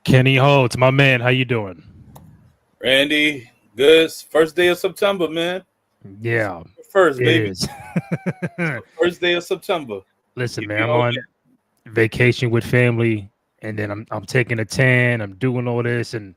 Kenny Holtz, my man, how you doing? Randy, good. First day of September, man. Yeah, First, it baby. is. First day of September. Listen, Give man, me I'm all on vacation with family, and then I'm taking a tan. I'm doing all this, and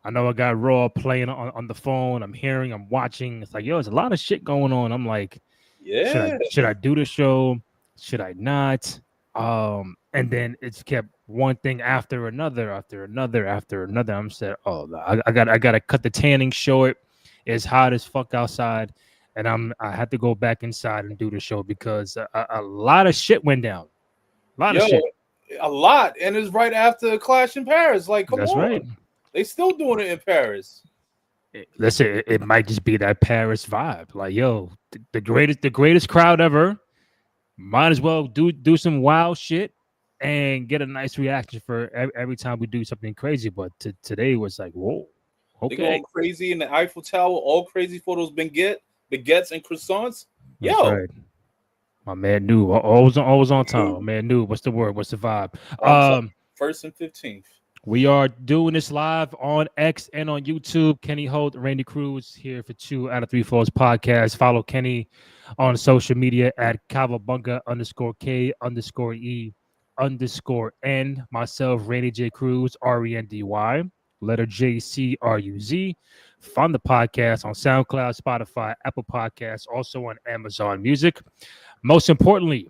I know I got Raw playing on the phone. I'm watching. It's like, yo, there's a lot of shit going on. I'm like, should I Yeah. should I do the show? Should I not? And then it's kept one thing after another, after another, after another. I'm said, oh, I gotta cut the tanning short. It's hot as fuck outside, and I had to go back inside and do the show because a lot of shit went down. A lot of Yo, shit. a lot. And it's right after Clash in Paris. Like, come That's right. on. They still doing it in Paris. Let's say it might just be that Paris vibe. Like, yo, the greatest crowd ever. Might as well do some wild shit and get a nice reaction for every time we do something crazy. But today was like, whoa, They going okay, crazy in the Eiffel Tower, all crazy for those baguettes and croissants. that's Yo, right. My man knew always on time. My man knew what's the word, what's the vibe. I'm sorry. Um, First and 15th. we are doing this live on X and on YouTube. Kenny Holt, Randy Cruz here for 2 out of 3 Falls podcast. Follow Kenny on social media at Kavabunga _K_E_N. Myself, Randy J. Cruz, RENDY, letter JCRUZ. Find the podcast on SoundCloud, Spotify, Apple Podcasts, also on Amazon Music. Most importantly,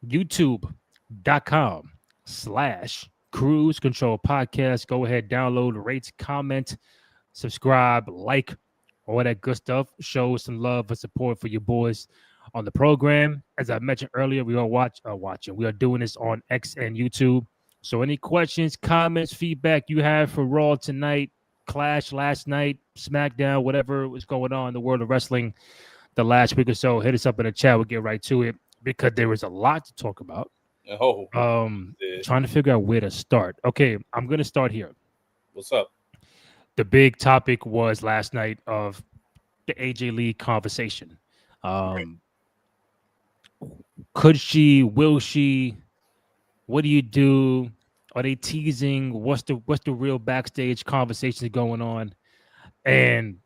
YouTube.com/Cruise Control Podcast. Go ahead, download, rate, comment, subscribe, like, all that good stuff. Show some love and support for your boys on the program. As I mentioned earlier, we are watching. We are doing this on X and YouTube. So any questions, comments, feedback you have for Raw tonight, Clash last night, SmackDown, whatever was going on in the world of wrestling the last week or so, hit us up in the chat. We'll get right to it because there was a lot to talk about. Oh, yeah. Trying to figure out where to start. Okay, I'm gonna start here. What's up? The big topic was last night of the AJ Lee conversation. Right. Um, could she? Will she? What do you do? Are they teasing? What's the real backstage conversations going on? And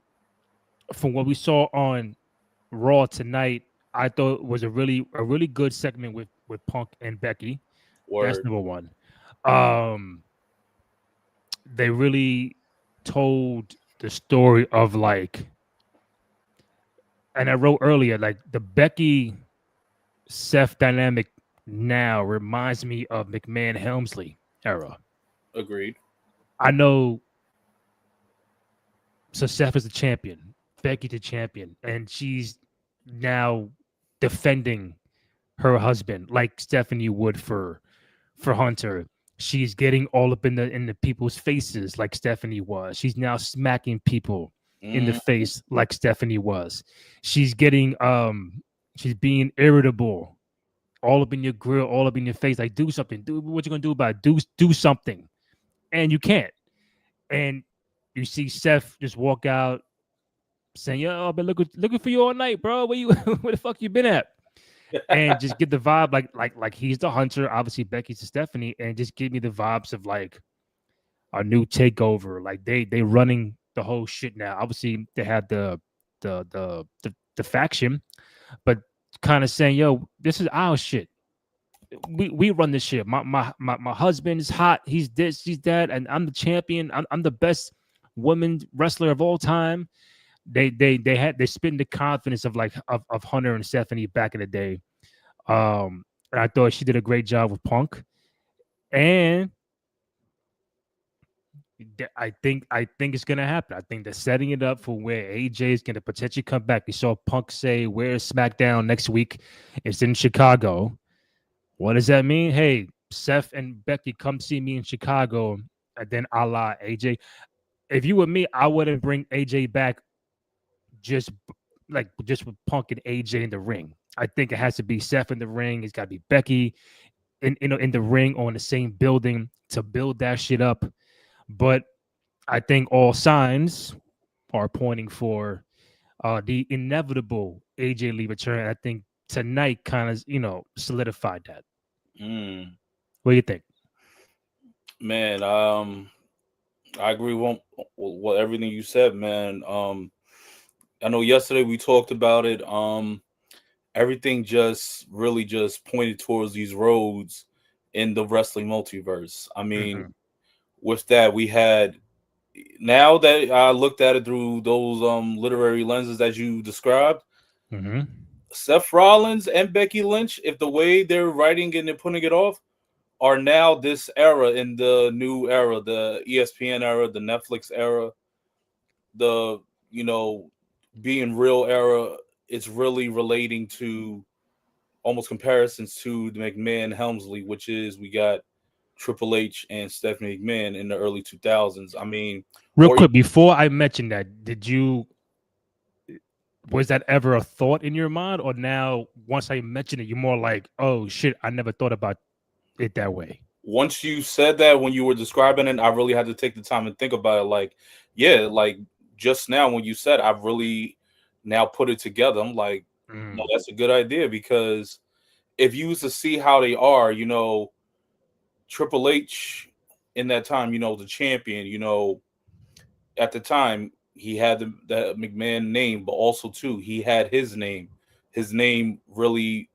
from what we saw on Raw tonight, I thought it was a really good segment with Punk and Becky. That's Word. number one. Um, they really told the story of like, and I wrote earlier, like the Becky Seth dynamic now reminds me of McMahon Helmsley era. Agreed. I know, so Seth is the champion, Becky the champion, and she's now defending her husband like Stephanie would for Hunter. She's getting all up in the people's faces like Stephanie was. She's now smacking people in the Mm, face like Stephanie was. She's getting she's being irritable, all up in your grill, all up in your face. Like, do something. Do what you're gonna do about it. Do something. And you can't. And you see Seth just walk out saying, yo, I've been looking for you all night, bro. Where you where the fuck you been at? And just get the vibe like he's the hunter. Obviously, Becky's the Stephanie, and just give me the vibes of like a new takeover. Like they running the whole shit now. Obviously, they had the faction, but kind of saying, "Yo, this is our shit. We run this shit. My husband is hot. He's this, he's that, and I'm the champion. I'm the best woman wrestler of all time." They spit in the confidence of like of Hunter and Stephanie back in the day. And I thought she did a great job with Punk, and I think it's gonna happen. I think they're setting it up for where AJ is gonna potentially come back. We saw Punk say, "Where's SmackDown next week?" It's in Chicago. What does that mean? Hey, Seth and Becky, come see me in Chicago, and then a la AJ. If you were me, I wouldn't bring AJ back just just with Punk and AJ in the ring. I think it has to be Seth in the ring. It's got to be Becky in the ring or in the same building to build that shit up. But I think all signs are pointing for the inevitable AJ Lee return. I think tonight kind of solidified that. mm. What do you think? Man, I agree with everything you said, man. I know yesterday we talked about it. Everything just really just pointed towards these roads in the wrestling multiverse. I mean, Hmm. with that, we had, now that I looked at it through those literary lenses that you described, Hmm. Seth Rollins and Becky Lynch, if the way they're writing and they're putting it off, are now this era in the new era, the ESPN era, the Netflix era, the, you know, being real era. It's really relating to almost comparisons to the McMahon Helmsley, which is, we got Triple H and Stephanie McMahon in the early 2000s. I mean, Real or quick, before I mention that, was that ever a thought in your mind, or now once I mention it, you're more like, oh shit, I never thought about it that way? once you said that, when you were describing it, I really had to take the time and think about it. Like, yeah, like just now when you said, I've really now put it together. I'm like, no, Mm. that's a good idea, because if you was to see how they are, Triple H in that time, the champion, at the time he had the McMahon name, but also too he had his name. His name really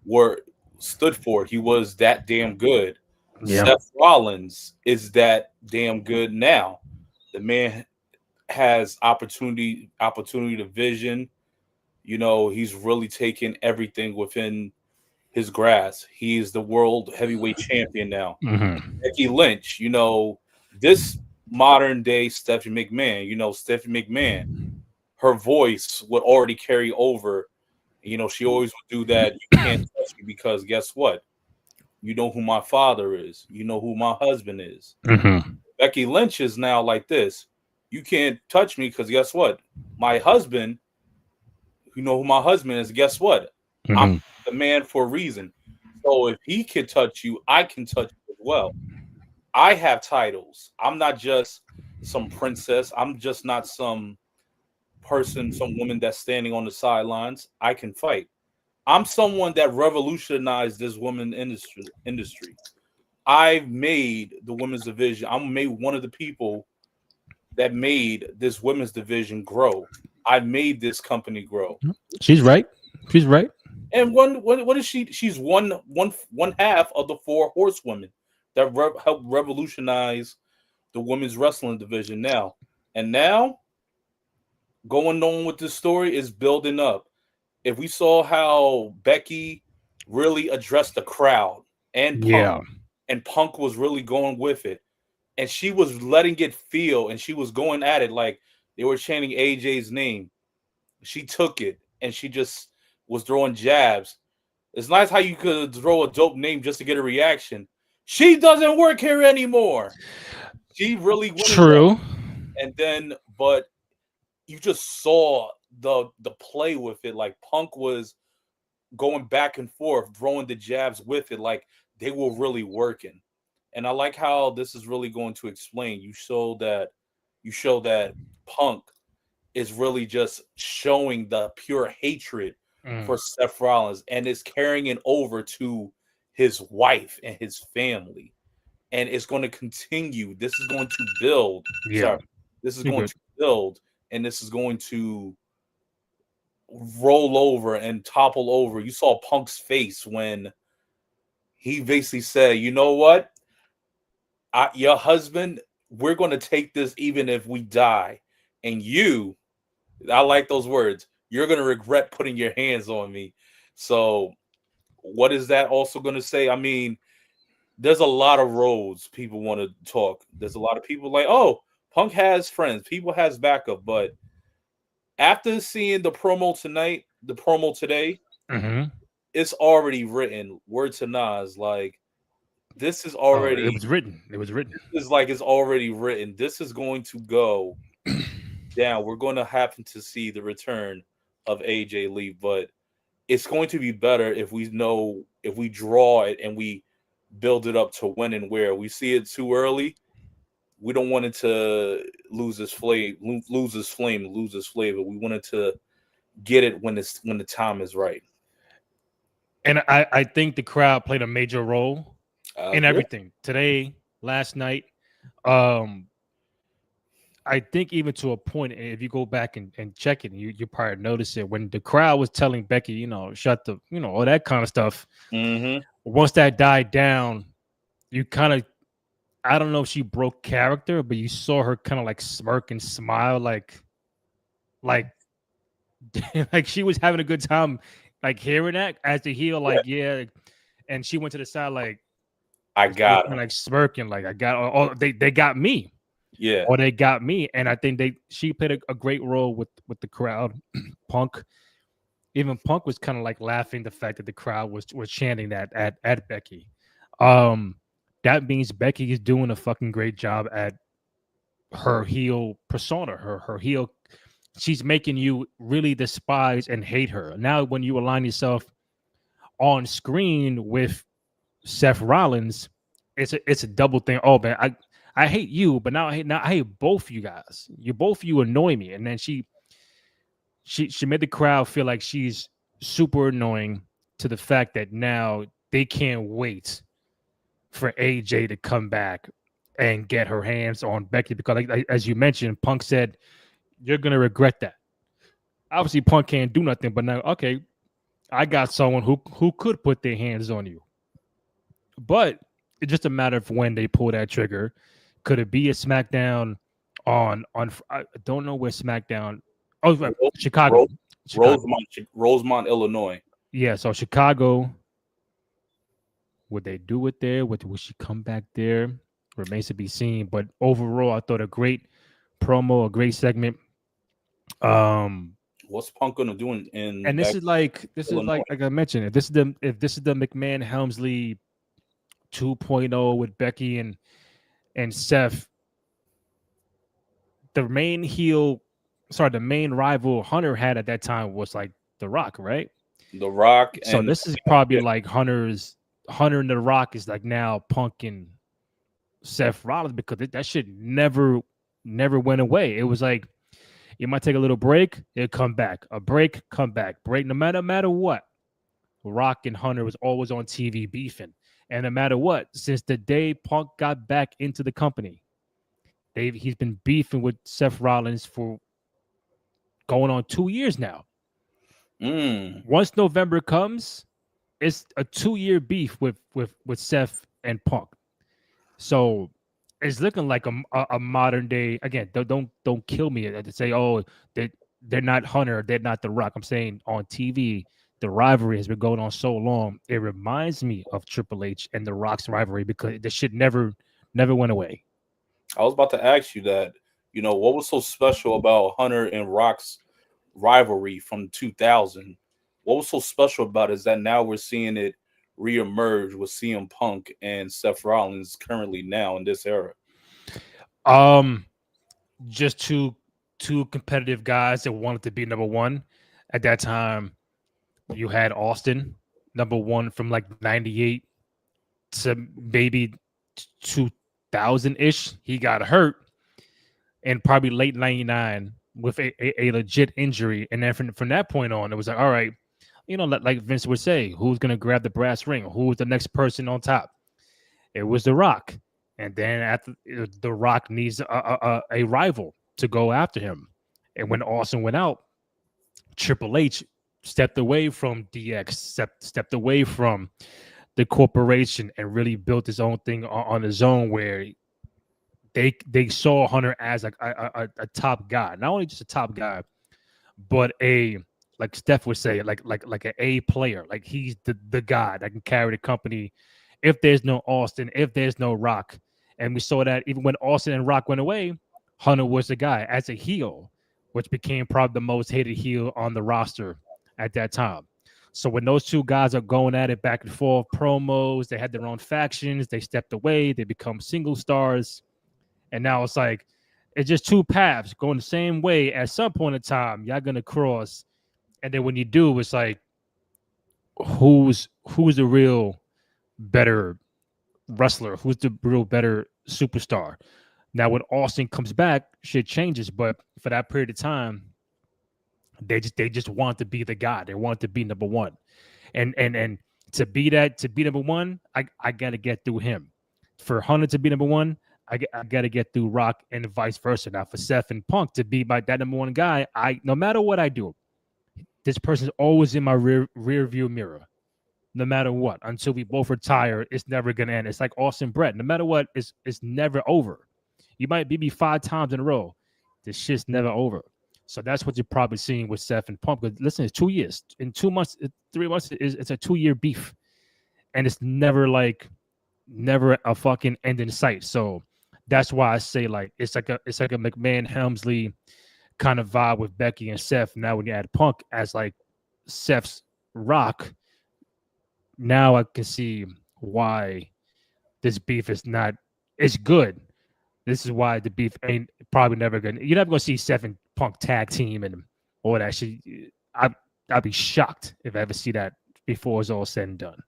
were stood for. He was that damn good. Yeah. Seth Rollins is that damn good now. The man has opportunity to vision. He's really taken everything within his grasp. He is the world heavyweight champion now. Hmm. Becky Lynch, this modern day Stephanie McMahon, Stephanie McMahon, her voice would already carry over. She always would do that. You can't touch me, because guess what? You know who my father is. You know who my husband is. Hmm. Becky Lynch is now like this. You can't touch me, because guess what? My husband, you know who my husband is. Guess what? I'm Hmm. the man for a reason. So if he can touch you, I can touch you as well. I have titles. I'm not just some princess. I'm just not some person, some woman that's standing on the sidelines. I can fight. I'm someone that revolutionized this women industry. I made the women's division. I'm made one of the people that made this women's division grow. I made this company grow. She's right. She's right. And what is she? She's one half of the four horsewomen that helped revolutionize the women's wrestling division now. And now, going on with this story is building up. If we saw how Becky really addressed the crowd and Punk, Yeah. and Punk was really going with it, and she was letting it feel, and she was going at it like they were chanting AJ's name. She took it, and she just was throwing jabs. It's nice how you could throw a dope name just to get a reaction. She doesn't work here anymore. She really went in there, True. and then, but you just saw the play with it. Like, Punk was going back and forth, throwing the jabs with it, like they were really working. And I like how this is really going to explain. You show that Punk is really just showing the pure hatred Mm. for Seth Rollins, and is carrying it over to his wife and his family. And it's going to continue. This is going to build. Yeah. Sorry. This is You're going good. to build, and this is going to roll over and topple over. You saw Punk's face when he basically said, "You know what? Your husband, we're going to take this even if we die. And you, I like those words, you're going to regret putting your hands on me." So, what is that also going to say? I mean, there's a lot of roads people want to talk. There's a lot of people like, oh, Punk has friends, people has backup. But after seeing the promo tonight, the promo today, Hmm. it's already written. Word to Nas, like, this is Oh, it already, was written. It was written. this is like, it's already written. This is going to go down. We're going to happen to see the return of AJ Lee, but it's going to be better if we draw it and we build it up to when and where. We see it too early. We don't want it to lose its flame, lose its flavor. We want it to get it when the time is right. And I think the crowd played a major role I in agree. everything today, last night. Um, I think even to a point, if you go back and check it, you probably notice it when the crowd was telling Becky, shut the, all that kind of stuff. Mm-hmm. Once that died down, you kind of, I don't know if she broke character, but you saw her kind of like smirk and smile, like, like she was having a good time, like hearing that as the heel, Yeah. like yeah, and she went to the side like I she was got kind of him. like smirking, like I got, oh, they got me, Yeah. or they got me, and I think she played a great role with the crowd. Punk, even Punk was kind of like laughing the fact that the crowd was chanting that at Becky. Um, that means Becky is doing a fucking great job at her heel persona, her heel. She's making you really despise and hate her. Now, when you align yourself on screen with Seth Rollins, it's a double thing. Oh man, I hate you, but now I hate both you guys. You annoy me. And then she made the crowd feel like she's super annoying to the fact that now they can't wait for AJ to come back and get her hands on Becky because, as you mentioned, Punk said you're gonna regret that. Obviously, Punk can't do nothing, but now okay, I got someone who could put their hands on you. But it's just a matter of when they pull that trigger. Could it be a SmackDown on? I don't know where SmackDown. Oh, right, Ro- Chicago. Ro- Chicago. Rosemont, Illinois. Yeah, so Chicago. Would they do it there? Would she come back there? Remains to be seen. But overall, I thought a great promo, a great segment. Um, What's Punk gonna do in and back this is like Illinois? I mentioned, if this is the McMahon Helmsley 2.0 with Becky and Seth, the main heel, sorry, the main rival Hunter had at that time was like The Rock, right? The Rock So and this is probably yeah. like Hunter and The Rock is like now Punk and Seth Rollins because that shit never went away. It was like you might take a little break, it'll come back. A break, come back. Break, no matter what. Rock and Hunter was always on TV beefing. And no matter what, since the day Punk got back into the company, he's been beefing with Seth Rollins for going on 2 years now. Mm. Once November comes, it's a 2-year beef with Seth and Punk. So it's looking like a modern day. Again, don't kill me to say, oh, they're not Hunter, they're not The Rock. I'm saying on TV, the rivalry has been going on so long. It reminds me of Triple H and The Rock's rivalry because the shit never went away. I was about to ask you that. What was so special about Hunter and Rock's rivalry from 2000? What was so special about it is that now we're seeing it reemerge with CM Punk and Seth Rollins currently now in this era. Um, just two competitive guys that wanted to be number one at that time. You had Austin, number one from like 98 to maybe 2000 ish. He got hurt in probably late 99 with a legit injury. And then from that point on, it was like, all right, like Vince would say, who's going to grab the brass ring? Who's the next person on top? It was The Rock. And then after The Rock needs a rival to go after him. And when Austin went out, Triple H stepped away from DX, stepped away from the corporation and really built his own thing on his own where they saw Hunter as like a top guy, not only just a top guy, but a like Steph would say, like an A player. Like he's the guy that can carry the company if there's no Austin, if there's no Rock. And we saw that even when Austin and Rock went away, Hunter was the guy as a heel, which became probably the most hated heel on the roster at that time. So when those two guys are going at it back and forth, promos, they had their own factions, they stepped away, they become single stars. And now it's just two paths going the same way. At some point in time, y'all gonna cross. And then when you do, it's like who's the real better wrestler? Who's the real better superstar? Now when Austin comes back, shit changes. But for that period of time, they just want to be the guy. They want to be number one. And to be number one, I gotta get through him. For Hunter to be number one, I got to get through Rock and vice versa. Now for Seth and Punk to be my that number one guy, no matter what I do, this person's always in my rear view mirror. No matter what, until we both retire, it's never gonna end. It's like Austin Brett. No matter what, it's never over. You might beat me 5 times in a row. This shit's never over. So that's what you're probably seeing with Seth and Punk. But listen, it's 2 years. In 2 months, 3 months, it's a 2-year beef, and it's never a fucking end in sight. So that's why I say like it's like a McMahon Helmsley kind of vibe with Becky and Seth. Now when you add Punk as like Seth's Rock, now I can see why this beef is not. It's good. This is why the beef ain't probably never gonna. You're never gonna see Seth and Punk tag team and all that shit. I'd be shocked if I ever see that before it's all said and done.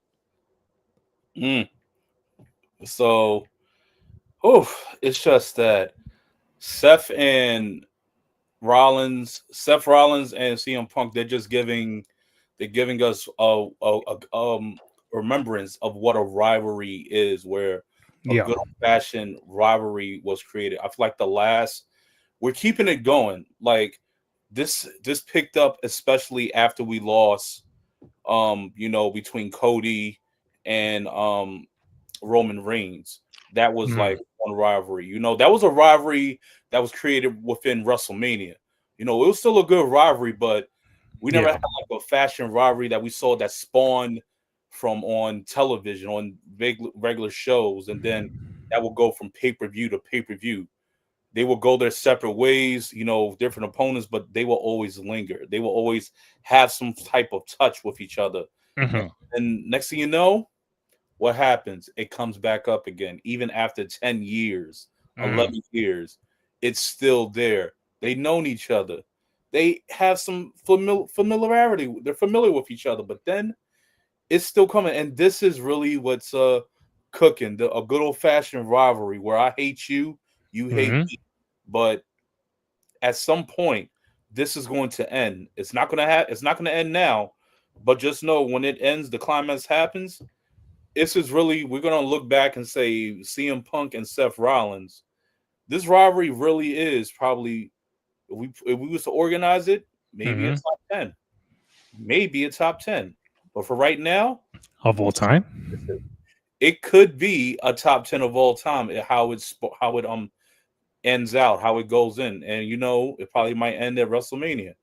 So, it's just that Seth Rollins and CM Punk, they're giving us a remembrance of what a rivalry is, where a good old-fashioned rivalry was created. I feel like we're keeping it going. Like this picked up, especially after we lost, between Cody and Roman Reigns. That was like one rivalry. That was a rivalry that was created within WrestleMania. It was still a good rivalry, but we never had like a fashion rivalry that we saw that spawned from on television, on regular shows, and then that will go from pay-per-view to pay-per-view. They will go their separate ways, different opponents, but they will always linger. They will always have some type of touch with each other. And next thing you know, what happens? It comes back up again. Even after 10 years, 11 years, it's still there. They've known each other. They have some familiarity. They're familiar with each other, but then it's still coming. And this is really what's cooking, a good old-fashioned rivalry where I hate you, you hate me. But at some point, this is going to end. It's not going to end now, but just know when it ends, the climax happens. This is really, we're going to look back and say CM Punk and Seth Rollins. This rivalry really is probably, if we was to organize it, maybe a top 10. Maybe a top 10. But for right now, of all time, it could be a top 10 of all time. How it ends out, how it goes in, and it probably might end at WrestleMania.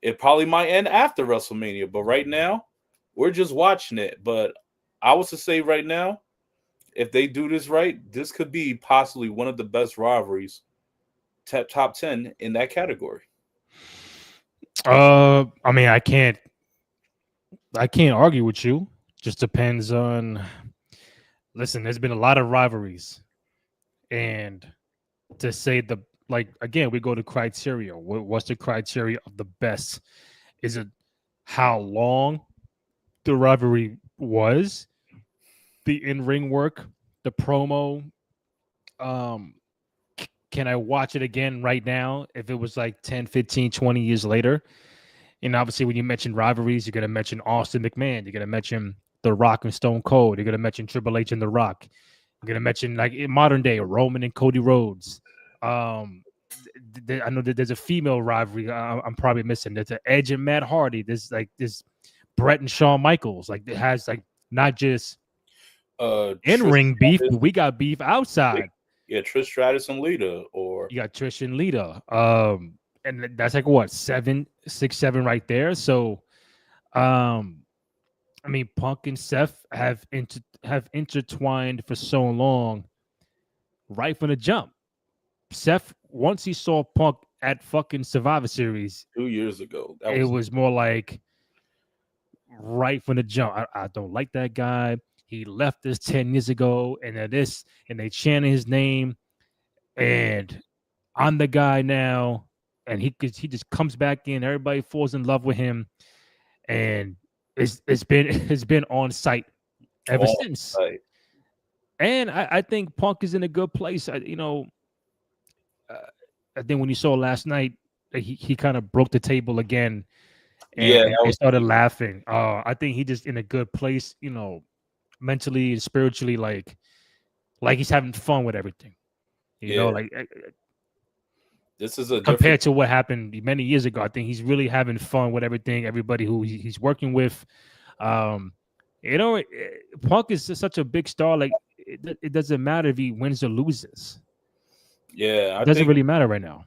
It probably might end after WrestleMania. But right now, we're just watching it. But I was to say right now, if they do this right, this could be possibly one of the best rivalries, top 10 in that category. I mean, I can't argue with you. Just depends on. Listen, there's been a lot of rivalries, and to say again, we go to criteria. What's the criteria of the best? Is it how long the rivalry was, the in-ring work, the promo? Can I watch it again right now if it was like 10, 15, 20 years later? And obviously, when you mention rivalries, you're going to mention Austin McMahon. You're going to mention The Rock and Stone Cold. You're going to mention Triple H and The Rock. You're going to mention, like, in modern day, Roman and Cody Rhodes. I know that there's a female rivalry I'm probably missing. There's an Edge and Matt Hardy. There's Brett and Shawn Michaels. Like, it has, like, not just in-ring beef, but we got beef outside. Yeah, Trish Stratus and Lita. Or you got Trish and Lita. And that's like what, 7, 6, 7 right there. So, I mean, Punk and Seth have intertwined for so long, right from the jump. Seth, once he saw Punk at fucking Survivor Series 2 years ago, it was more like right from the jump. I don't like that guy. He left us 10 years ago, and they chanted his name, and I'm the guy now. And he just comes back in. Everybody falls in love with him, and it's been on site ever since. Site. And I think Punk is in a good place. I think when you saw last night, he kind of broke the table again, and they started laughing. I think he just in a good place, mentally and spiritually, like he's having fun with everything. You know, like this is a compared different. to what happened many years ago, I think he's really having fun with everything. Everybody who he's working with, um, you know, Punk is just such a big star. Like it doesn't matter if he wins or loses. Yeah, It I doesn't think. really matter right now.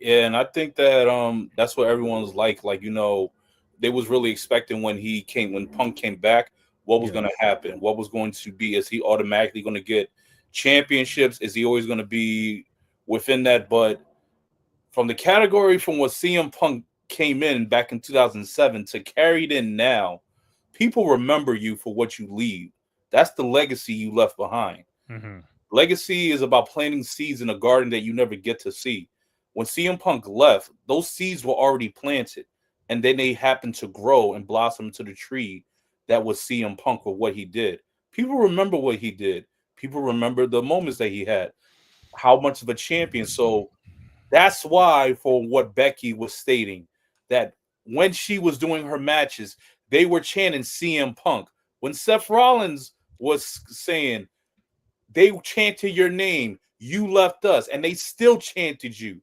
Yeah, and I think that that's what everyone's like. Like, they was really expecting when Punk came back, what was Yeah. gonna happen? What was going to be? Is he automatically gonna get championships? Is he always gonna be within that? But from the category from what CM Punk came in back in 2007 to carry it in now, people remember you for what you leave. That's the legacy you left behind. Mm-hmm. Legacy is about planting seeds in a garden that you never get to see. When CM Punk left, those seeds were already planted, and then they happened to grow and blossom into the tree that was CM Punk with what he did. People remember what he did. People remember the moments that he had, how much of a champion. So that's why, for what Becky was stating, that when she was doing her matches, they were chanting CM Punk. When Seth Rollins was saying, they chanted your name. You left us, and they still chanted you.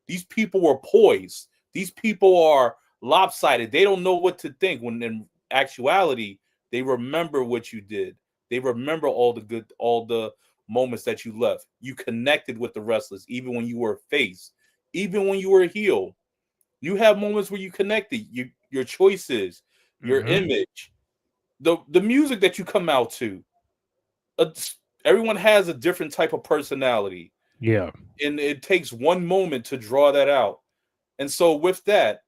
These people were poised. These people are lopsided. They don't know what to think. When in actuality, they remember what you did. They remember all the moments that you left. You connected with the wrestlers, even when you were a face, even when you were a heel. You have moments where you connected. Your choices, your Mm-hmm. image, the music that you come out to, uh, everyone has a different type of personality, Yeah. and it takes one moment to draw that out. And so with that,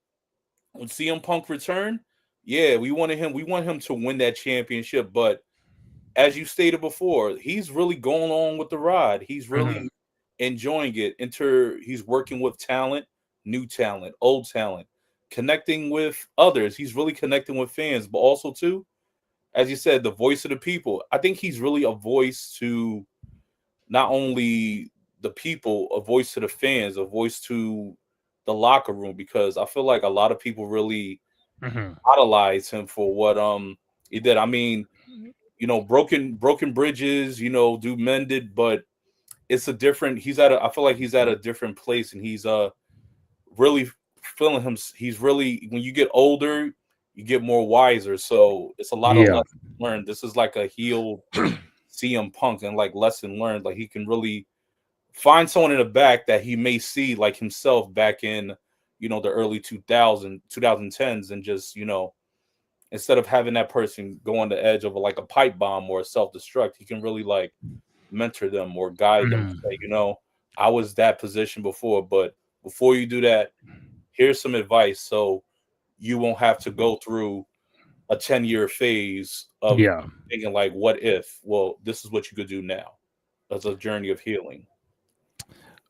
when CM Punk returned, yeah, we want him to win that championship. But as you stated before, he's really going on with the ride. He's Mm-hmm. really enjoying it. He's working with talent, new talent, old talent, connecting with others. He's really connecting with fans, but also too, as you said, the voice of the people. I think he's really a voice to not only the people, a voice to the fans, a voice to the locker room, because I feel like a lot of people really Mm-hmm. idolize him for what he did. I mean, broken bridges, do mended, but it's a different. I feel like he's at a different place, and he's really feeling him. He's really, when you get older, you get more wiser. So it's a lot of Yeah. lessons learned. This is like a healed CM Punk, and like lesson learned. Like he can really find someone in the back that he may see like himself back in, the early 2010s, and just, instead of having that person go on the edge of like a pipe bomb or a self-destruct, he can really like mentor them or guide them. Mm-hmm. Say, I was that position before, but before you do that, here's some advice so you won't have to go through a 10-year phase of Yeah. thinking like, what if? Well, this is what you could do now. That's a journey of healing.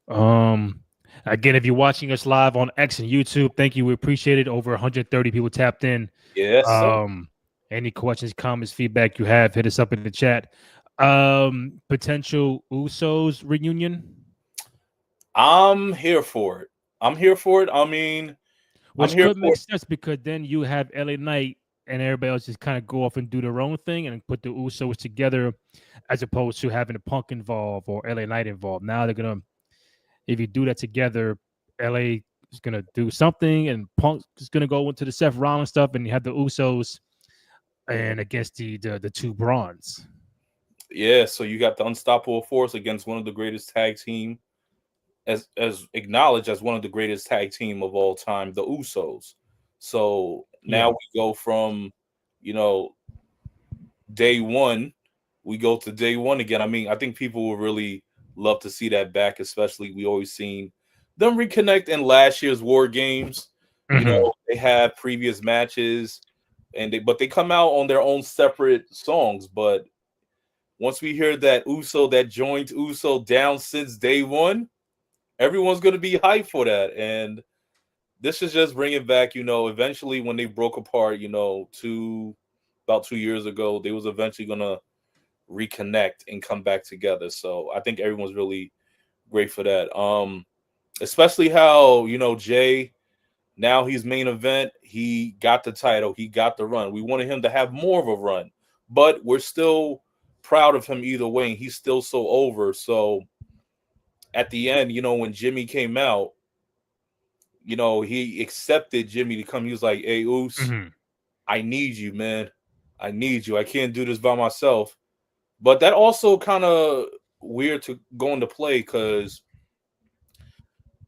Um, Again, if you're watching us live on X and YouTube, thank you. We appreciate it. Over 130 people tapped in. Yes, sir. Any questions, comments, feedback you have, hit us up in the chat. Potential Usos reunion, I'm here for it. I'm here for it. I mean, I'm which here could for make sense because then you have LA Knight and everybody else just kind of go off and do their own thing and put the Usos together, as opposed to having a Punk involved or LA Knight involved. Now they're gonna, if you do that together, LA is gonna do something, and Punk is gonna go into the Seth Rollins stuff, and you have the Usos and against the two Brawns. Yeah, so you got the unstoppable force against one of the greatest tag team, as acknowledged as one of the greatest tag team of all time, the Usos. So Yeah. now we go from, you know, day one, we go to day one again. I mean, I think people will really love to see that back, especially we always seen them reconnect in last year's War Games. Mm-hmm. They had previous matches, and they come out on their own separate songs. But once we hear that that joined Uso down since day one, everyone's going to be hyped for that. And this is just bringing back, eventually when they broke apart, about 2 years ago, they was eventually going to reconnect and come back together. So I think everyone's really great for that. Especially how, Jay, now he's main event. He got the title. He got the run. We wanted him to have more of a run, but we're still proud of him either way. And he's still so over. So at the end, when Jimmy came out, he accepted Jimmy to come. He was like, "Hey, Oos, Mm-hmm. I need you, man. I need you. I can't do this by myself." But that also kind of weird to go into play because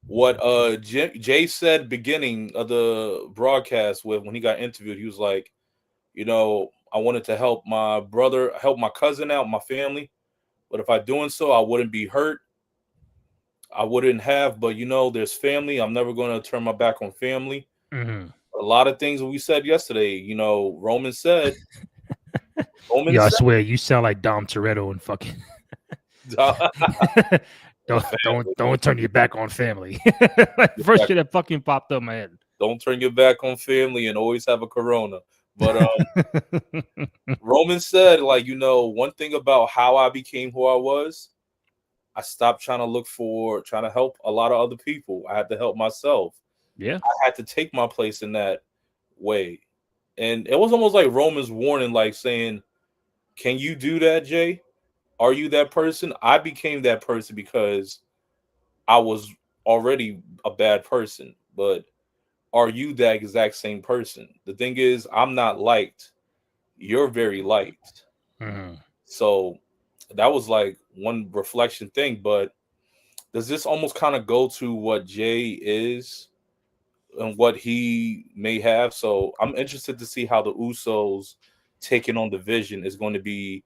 what Jay said beginning of the broadcast with when he got interviewed, he was like, I wanted to help my brother, help my cousin out, my family. But if I doing so, I wouldn't be hurt. I wouldn't have, but there's family. I'm never going to turn my back on family. Mm-hmm. A lot of things we said yesterday, Roman said, Roman Yeah, I said, swear you sound like Dom Toretto and fucking don't turn your back on family. Like, first shit that fucking popped up my head. don't turn your back on family and always have a corona. But Roman said, like, one thing about how I became who I was, I stopped trying to help a lot of other people. I had to help myself. Yeah. I had to take my place in that way. And it was almost like Roman's warning, like saying, can you do that, Jay? Are you that person? I became that person because I was already a bad person. But are you that exact same person? The thing is, I'm not liked. You're very liked. Mm-hmm. So that was like one reflection thing. But does this almost kind of go to what Jay is and what he may have? So I'm interested to see how the Usos taking on the Vision is going to be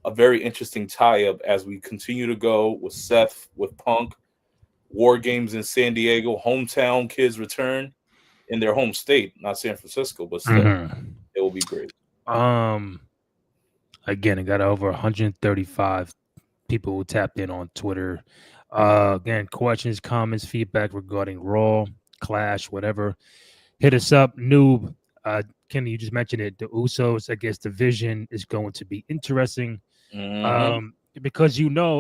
a very interesting tie-up as we continue to go with Seth, with Punk, War Games in San Diego, hometown kids return in their home state, not San Francisco, but still, Mm-hmm. it will be great. Um, again, I got over 135 people who tapped in on Twitter. Again, questions, comments, feedback regarding Raw, Clash, whatever. Hit us up, noob. Kenny, you just mentioned it. The Usos, I guess, the Vision is going to be interesting. Hmm. Because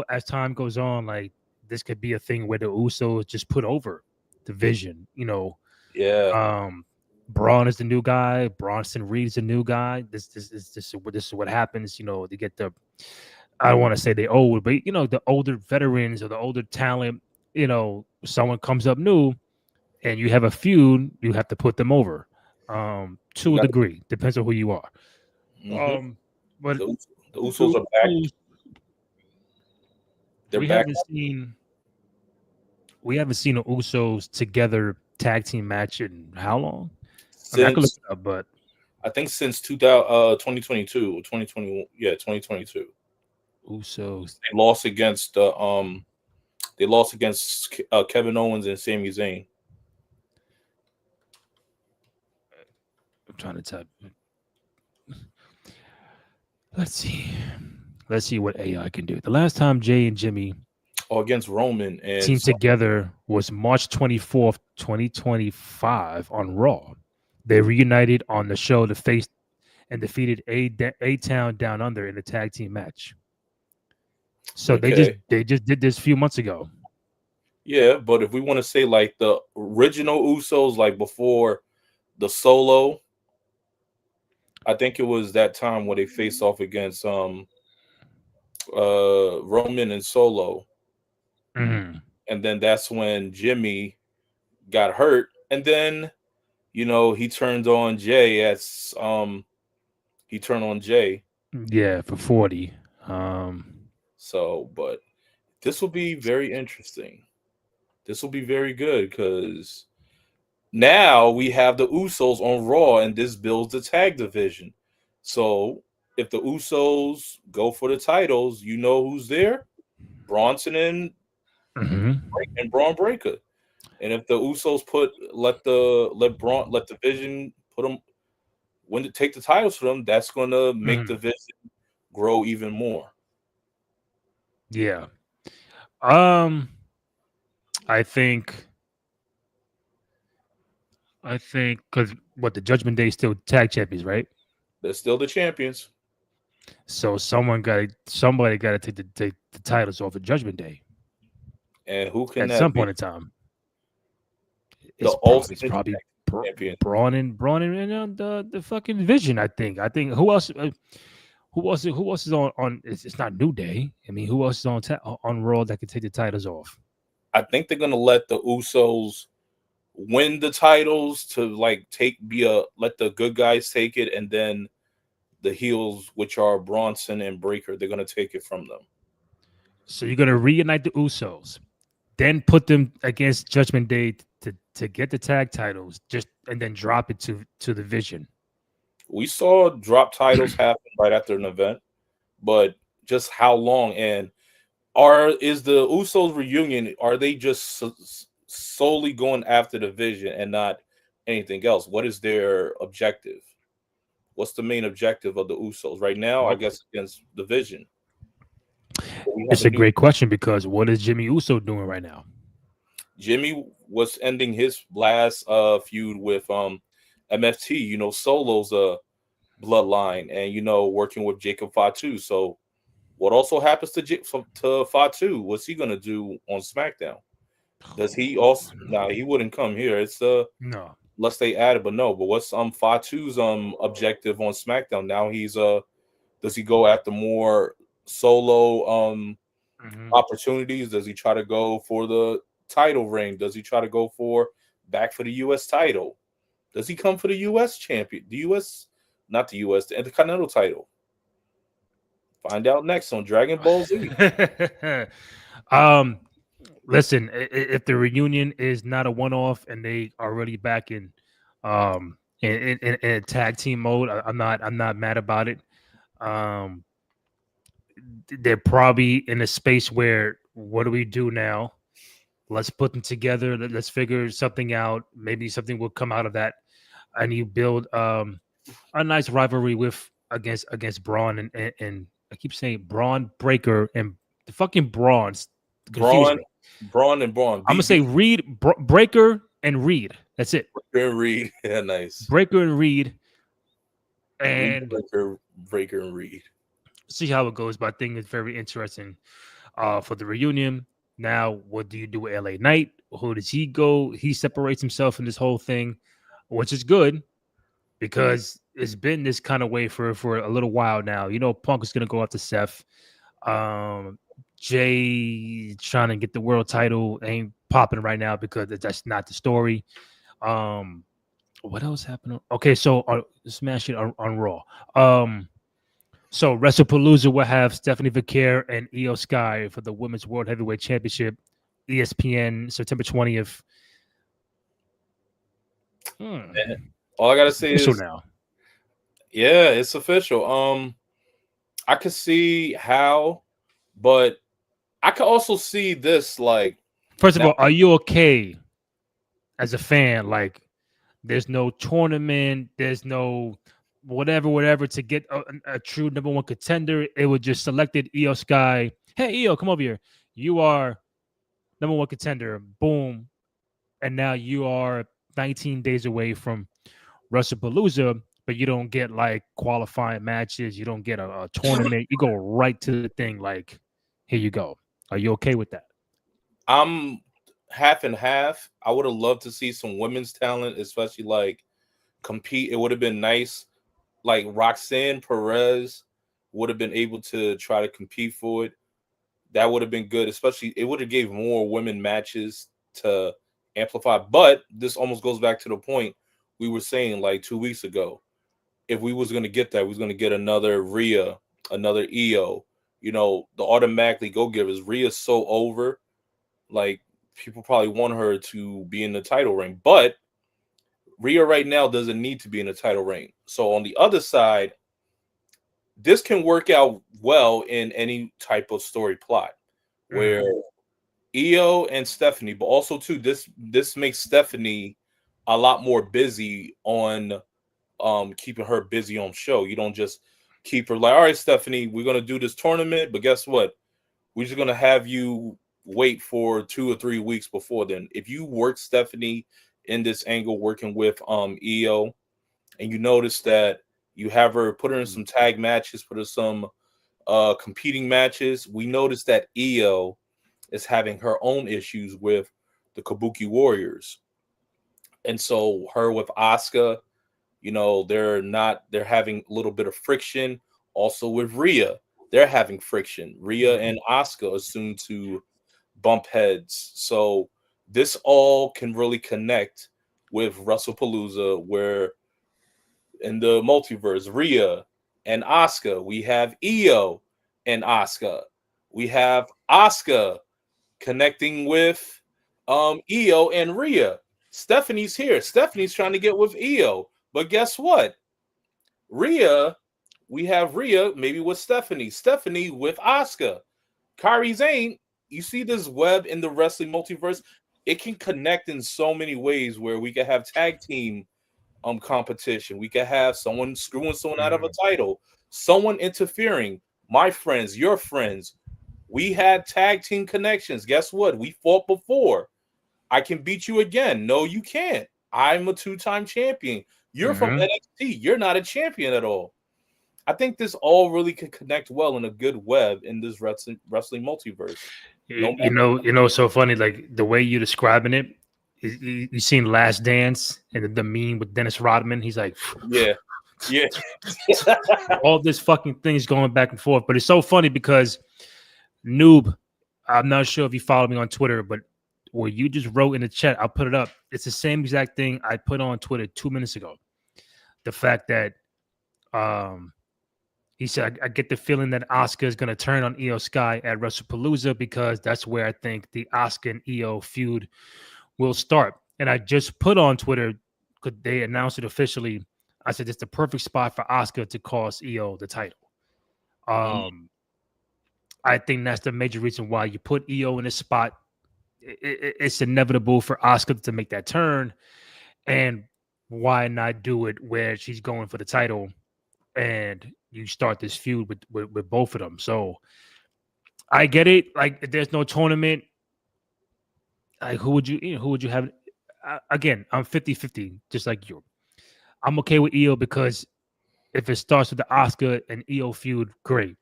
as time goes on, like this could be a thing where the Usos just put over the Vision. Yeah, Braun is the new guy. Bronson Reed's the new guy. This is what happens. They get the, I don't want to say they old, but the older veterans or the older talent. Someone comes up new, and you have a feud. You have to put them over, you to a got. degree. Depends on who you are. Hmm. But The the Usos are back. Usos, They're we back haven't seen the Usos together tag team match in how long? I mean, I could look since it up, but I think since 2000, 2022 or 2021. Yeah, 2022. Usos. They lost against Kevin Owens and Sami Zayn. I'm trying to type. Let's see. Let's see what AI can do. The last time Jay and Jimmy Or against Roman and teamed together was March 24th, 2025 on Raw. They reunited on the show to face and defeated A Town Down Under in a tag team match. So they just okay. they just did this a few months ago. Yeah, but if we want to say like the original Usos, like before the Solo, I think it was that time where they faced off against Roman and Solo, Mhm. and then that's when Jimmy got hurt, and then he turned on Jay as he turned on Jay. Yeah, for 40. Um, So, but this will be very interesting. This will be very good because now we have the Usos on Raw, and this builds the tag division. So if the Usos go for the titles, you know who's there: Bronson mhm. and Braun Breaker. And if the Usos let the Vision put them when to take the titles for them, that's going to make the Mhm. Vision grow even more. Yeah. Um, I think because what the Judgment Day is still tag champions, right? They're still the champions, So somebody got to take the titles off of Judgment Day and who can at that some be? point in time. The It's Ultimate probably Champion. Braun and the fucking Vision. I think who else? Who else is on? It's not New Day. I mean, who else is on Raw that can take the titles off? I think they're gonna let the Usos win the titles to like let the good guys take it, and then the heels, which are Bronson and Breaker, they're gonna take it from them. So you're gonna reunite the Usos, then put them against Judgment Day to get the tag titles, just and then drop it to the Vision. We saw drop titles happen right after an event, but just how long? And is the Usos reunion? Are they just solely going after the Vision and not anything else? What is their objective? What's the main objective of the Usos right now? I Well, guess against the Vision. But we have it's a a new great question because what is Jimmy Uso doing right now? Jimmy was ending his last feud with MFT. You know, Solo's a bloodline, and you know, working with Jacob Fatu. So, what also happens to Fatu? What's he gonna do on SmackDown? Does he also? Nah, he wouldn't come here. It's No. unless they add it, but no. But what's Fatu's objective on SmackDown now? He's does he go after more solo Mhm. opportunities? Does he try to go for the title reign? Does he try to go for back for the U.S. title? Does he come for the U.S. champion? The U.S. not the U.S. the Intercontinental title. Find out next on Dragon Ball Z. um, listen, if the reunion is not a one-off and they are really back in a tag team mode, I'm not mad about it. Um, they're probably in a space where what do we do now? Let's put them together. Let's figure something out. Maybe something will come out of that, and you build a nice rivalry with against Braun and I keep saying Braun Breaker and the fucking Braun's confuse Braun, me. Braun, and Braun. I'm gonna say Reed Breaker and Reed. That's it. Reed. Yeah, nice. Breaker and Reed, Reed and Breaker, and Reed. see how it goes. But I think it's very interesting for the reunion. Now, what do you do with LA Knight? Who does he go? He separates himself in this whole thing, which is good because it's been this kind of way for a little while now. You know, Punk is gonna go after Seth. Um, Jay trying to get the world title ain't popping right now because that's not the story. Um, what else happened? Okay, so smash it on Raw. So WrestlePalooza will have Stephanie Vicaire and Io Sky for the Women's World Heavyweight Championship. ESPN September 20th. And all I gotta say Official is, now. yeah, it's official. I could see how, but I could also see this like First of now. all, are you okay as a fan? Like, there's no tournament, there's no whatever to get a true number one contender. It was just selected Io Sky. Hey, Io, come over here. You are number one contender. Boom. And now you are 19 days away from WrestlePalooza, but you don't get like qualifying matches. You don't get a tournament. You go right to the thing. Like, here you go. Are you okay with that? I'm half and half. I would have loved to see some women's talent, especially like compete. It would have been nice. Like Roxanne Perez would have been able to try to compete for it. That would have been good, especially it would have gave more women matches to amplify. But this almost goes back to the point we were saying like 2 weeks ago. If we was going to get that, we was going to get another Rhea, another EO. You know, the automatically go givers. Rhea's so over. Like people probably want her to be in the title ring, but Rhea right now doesn't need to be in the title ring. So on the other side, this can work out well in any type of story plot where Io and Stephanie, but also too, this makes Stephanie a lot more busy on keeping her busy on show. You don't just keep her like, all right, Stephanie, we're gonna do this tournament, but guess what? We're just gonna have you wait for 2 or 3 weeks before then. If you work Stephanie in this angle working with Io, and you notice that you have her put her in some tag matches, put her some competing matches, we noticed that Io is having her own issues with the Kabuki Warriors. And so her with Asuka, you know, they're having a little bit of friction. Also with Rhea, they're having friction. Rhea and Asuka are soon to bump heads. So this all can really connect with WrestlePalooza, where in the multiverse, Rhea and Asuka, we have Io and Asuka. We have Asuka connecting with Io and Rhea. Stephanie's here. Stephanie's trying to get with Io. But guess what? Rhea, we have Rhea maybe with Stephanie. Stephanie with Asuka. Kyrie Zane, you see this web in the wrestling multiverse? It can connect in so many ways where we can have tag team competition. We could have someone screwing someone out of a title, someone interfering. My friends, your friends. We had tag team connections. Guess what? We fought before. I can beat you again. No, you can't. I'm a two-time champion. You're from NXT. You're not a champion at all. I think this all really can connect well in a good web in this wrestling multiverse. It's so funny. Like the way you're describing it, you seen Last Dance and the meme with Dennis Rodman. He's like, yeah. all this fucking things going back and forth. But it's so funny because Noob, I'm not sure if you follow me on Twitter, but what you just wrote in the chat, I'll put it up. It's the same exact thing I put on Twitter 2 minutes ago. The fact that he said, I get the feeling that Asuka is going to turn on Io Sky at WrestlePalooza because that's where I think the Asuka and Io feud will start. And I just put on Twitter, because they announced it officially, I said it's the perfect spot for Asuka to cost Io the title. I think that's the major reason why you put Io in this spot. It's inevitable for Asuka to make that turn. And why not do it where she's going for the title and you start this feud with both of them? So I get it. Like, if there's no tournament, like who would you have? Again, I'm 50-50, just like you. I'm okay with Io because if it starts with the Asuka and Io feud, great.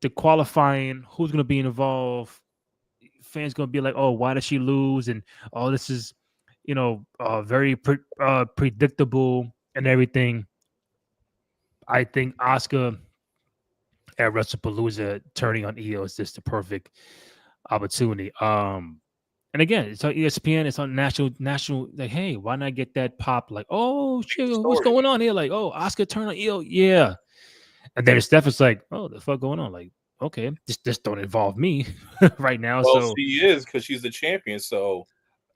The qualifying, who's going to be involved? Fans going to be like, oh, why does she lose? And oh, this is, very predictable and everything. I think Asuka at WrestlePalooza turning on Io is just the perfect opportunity. And again, it's on ESPN, it's on national. Like, hey, why not get that pop? Like, oh shit, what's going on here? Like, oh, Asuka turn on Io, yeah. And then Steph is like, oh, the fuck going on? Like, okay, just don't involve me right now. Well, so she is because she's the champion. So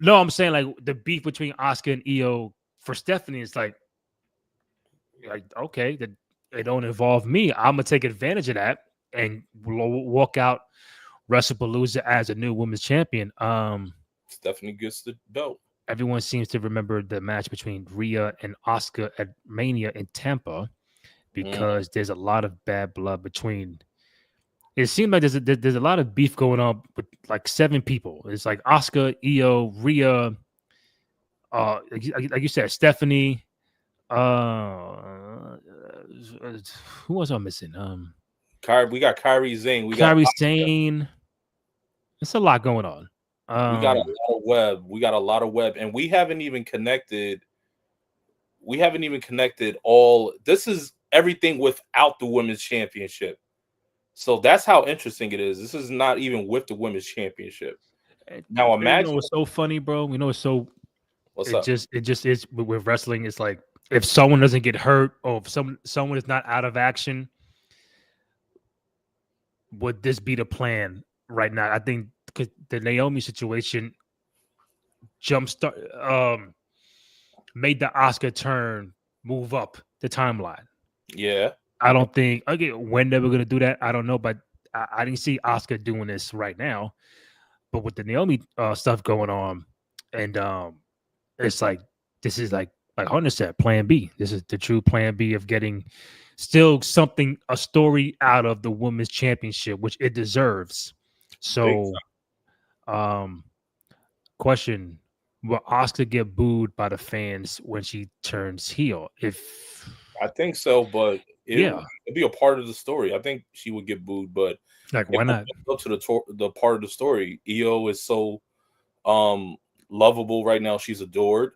no, I'm saying like the beef between Asuka and Io for Stephanie is like okay, that it don't involve me. I'm gonna take advantage of that and walk out WrestlePalooza as a new women's champion. Stephanie gets the belt. Everyone seems to remember the match between Rhea and Asuka at Mania in Tampa because there's a lot of bad blood between. It seems like there's a lot of beef going on with like 7 people. It's like Asuka, Io, Rhea, like you said, Stephanie. Who else am I missing? We got Kyrie Zane. Kyrie Zane. It's a lot going on. We got a lot of web. We got a lot of web, and we haven't even connected. We haven't even connected all. This is everything without the women's championship. So that's how interesting it is. This is not even with the women's championship. Now imagine. It's so funny, bro. It's so. What's up? It just is with wrestling. It's like if someone doesn't get hurt or if someone is not out of action, would this be the plan right now? I think because the Naomi situation made the Asuka turn move up the timeline. Yeah. I don't think when they were going to do that, I don't know, but I didn't see Asuka doing this right now. But with the Naomi stuff going on, and it's like this is like Hunter said, Plan B. This is the true Plan B of getting still a story out of the women's championship, which it deserves. So, question: will Asuka get booed by the fans when she turns heel? If I think so, but it'd be a part of the story. I think she would get booed, but like why not? Up to the part of the story. Io is so lovable right now. She's adored,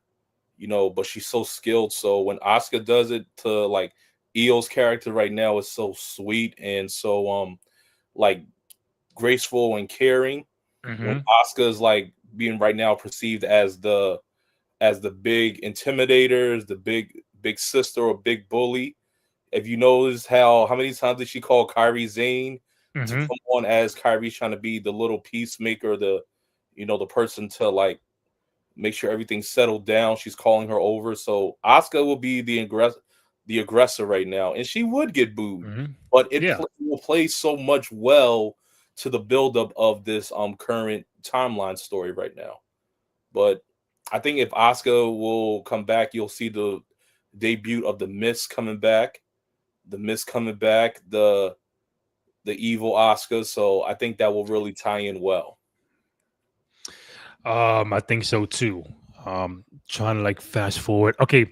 but she's so skilled. So when Asuka does it to like Io's character right now is so sweet and so like graceful and caring. when Mm-hmm. Asuka's like being right now perceived as the big intimidators, the big sister or big bully. If you notice how many times did she call Kyrie Zane to Mm-hmm. come on as Kyrie's trying to be the little peacemaker, the person to like make sure everything's settled down. She's calling her over. So Asuka will be the aggressor right now, and she would get booed, Mm-hmm. but Yeah. will play so much well to the buildup of this current timeline story right now. But I think if Asuka will come back, you'll see the debut of the Mist coming back, the evil Asuka. So I think that will really tie in well. I think so too. Trying to like fast forward. Okay.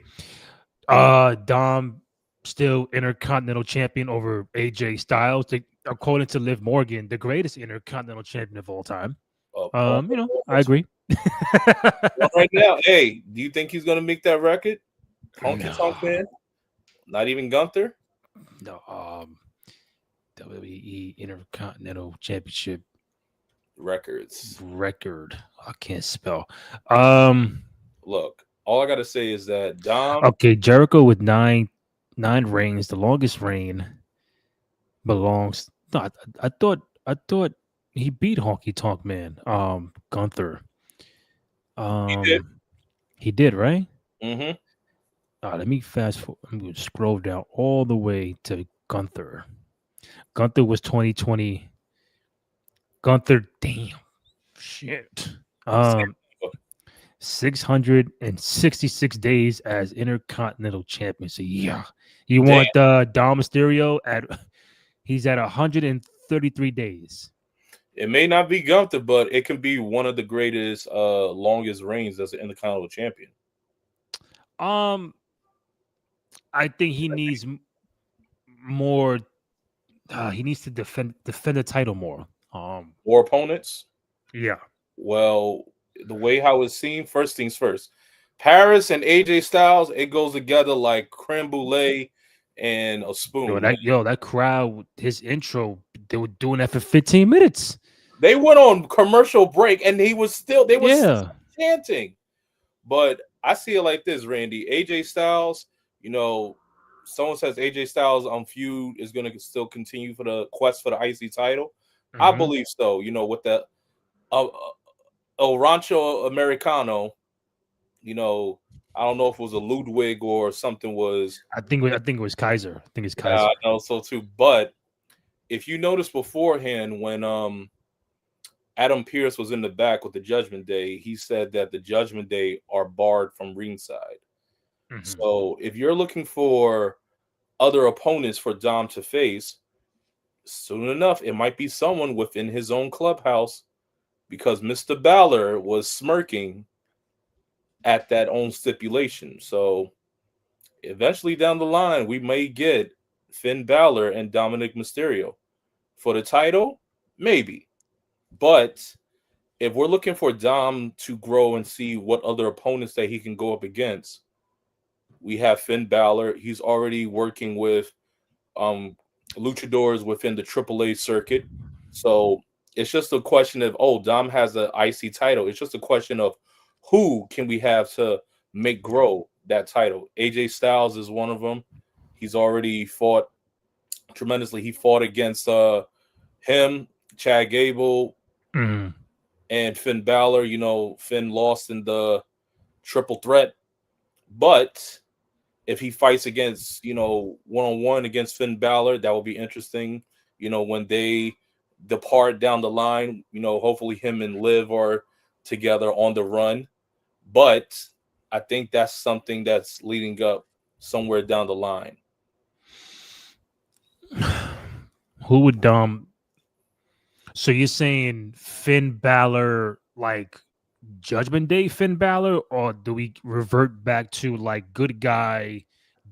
Dom still Intercontinental Champion over AJ Styles. According to Liv Morgan, the greatest Intercontinental Champion of all time. On I agree. right now, hey, do you think he's gonna make that record? Honky No, Tonk Man? Not even Gunther? no. WWE Intercontinental Championship Records. record. I can't spell. Um. Look, all I gotta say is that Dom, Okay, Jericho with nine reigns. The longest reign belongs. No, I thought he beat Honky Tonk Man. Gunther. he did. He did, right? Mm-hmm. Let me fast forward. I'm going to scroll down all the way to Gunther. Gunther was 2020. Gunther, damn, shit. Um, 666 days as Intercontinental Champion. So yeah, you Damn. want Dom Mysterio at? He's at 133 days. It may not be Gunther, but it can be one of the greatest, longest reigns as an Intercontinental Champion. Um, I think he needs more. He needs to defend the title more. More opponents. Yeah. Well, the way how it's seen, first things first. Paris and AJ Styles, it goes together like creme brulee and a spoon, man. That crowd, his intro, they were doing that for 15 minutes. They went on commercial break and they were still Yeah. chanting. But I see it like this, Randy. AJ Styles, you know, someone says AJ Styles on feud is going to still continue for the quest for the IC title. I Hmm. believe so. With the uh, El Rancho Americano, I don't know if it was a Ludwig or something was. I think it was Kaiser. I think it's Yeah, I Kaiser. know so too. But if you notice beforehand when Adam Pierce was in the back with the Judgment Day, he said that the Judgment Day are barred from ringside. Hmm. So if you're looking for other opponents for Dom to face, soon enough, it might be someone within his own clubhouse because Mr. Balor was smirking at that own stipulation. So eventually down the line, we may get Finn Balor and Dominic Mysterio. For the title, maybe. But if we're looking for Dom to grow and see what other opponents that he can go up against, we have Finn Balor. He's already working with um luchadors within the AAA circuit. So it's just a question of, Dom has an IC title. It's just a question of who can we have to make grow that title. AJ Styles is one of them. He's already fought tremendously. He fought against him, Chad Gable, Hmm. and Finn Balor. Finn lost in the triple threat, but if he fights against, one on one against Finn Balor, that will be interesting. When they depart down the line, hopefully him and Liv are together on the run. But I think that's something that's leading up somewhere down the line. Who would So you're saying Finn Balor like Judgment Day Finn Balor, or do we revert back to like good guy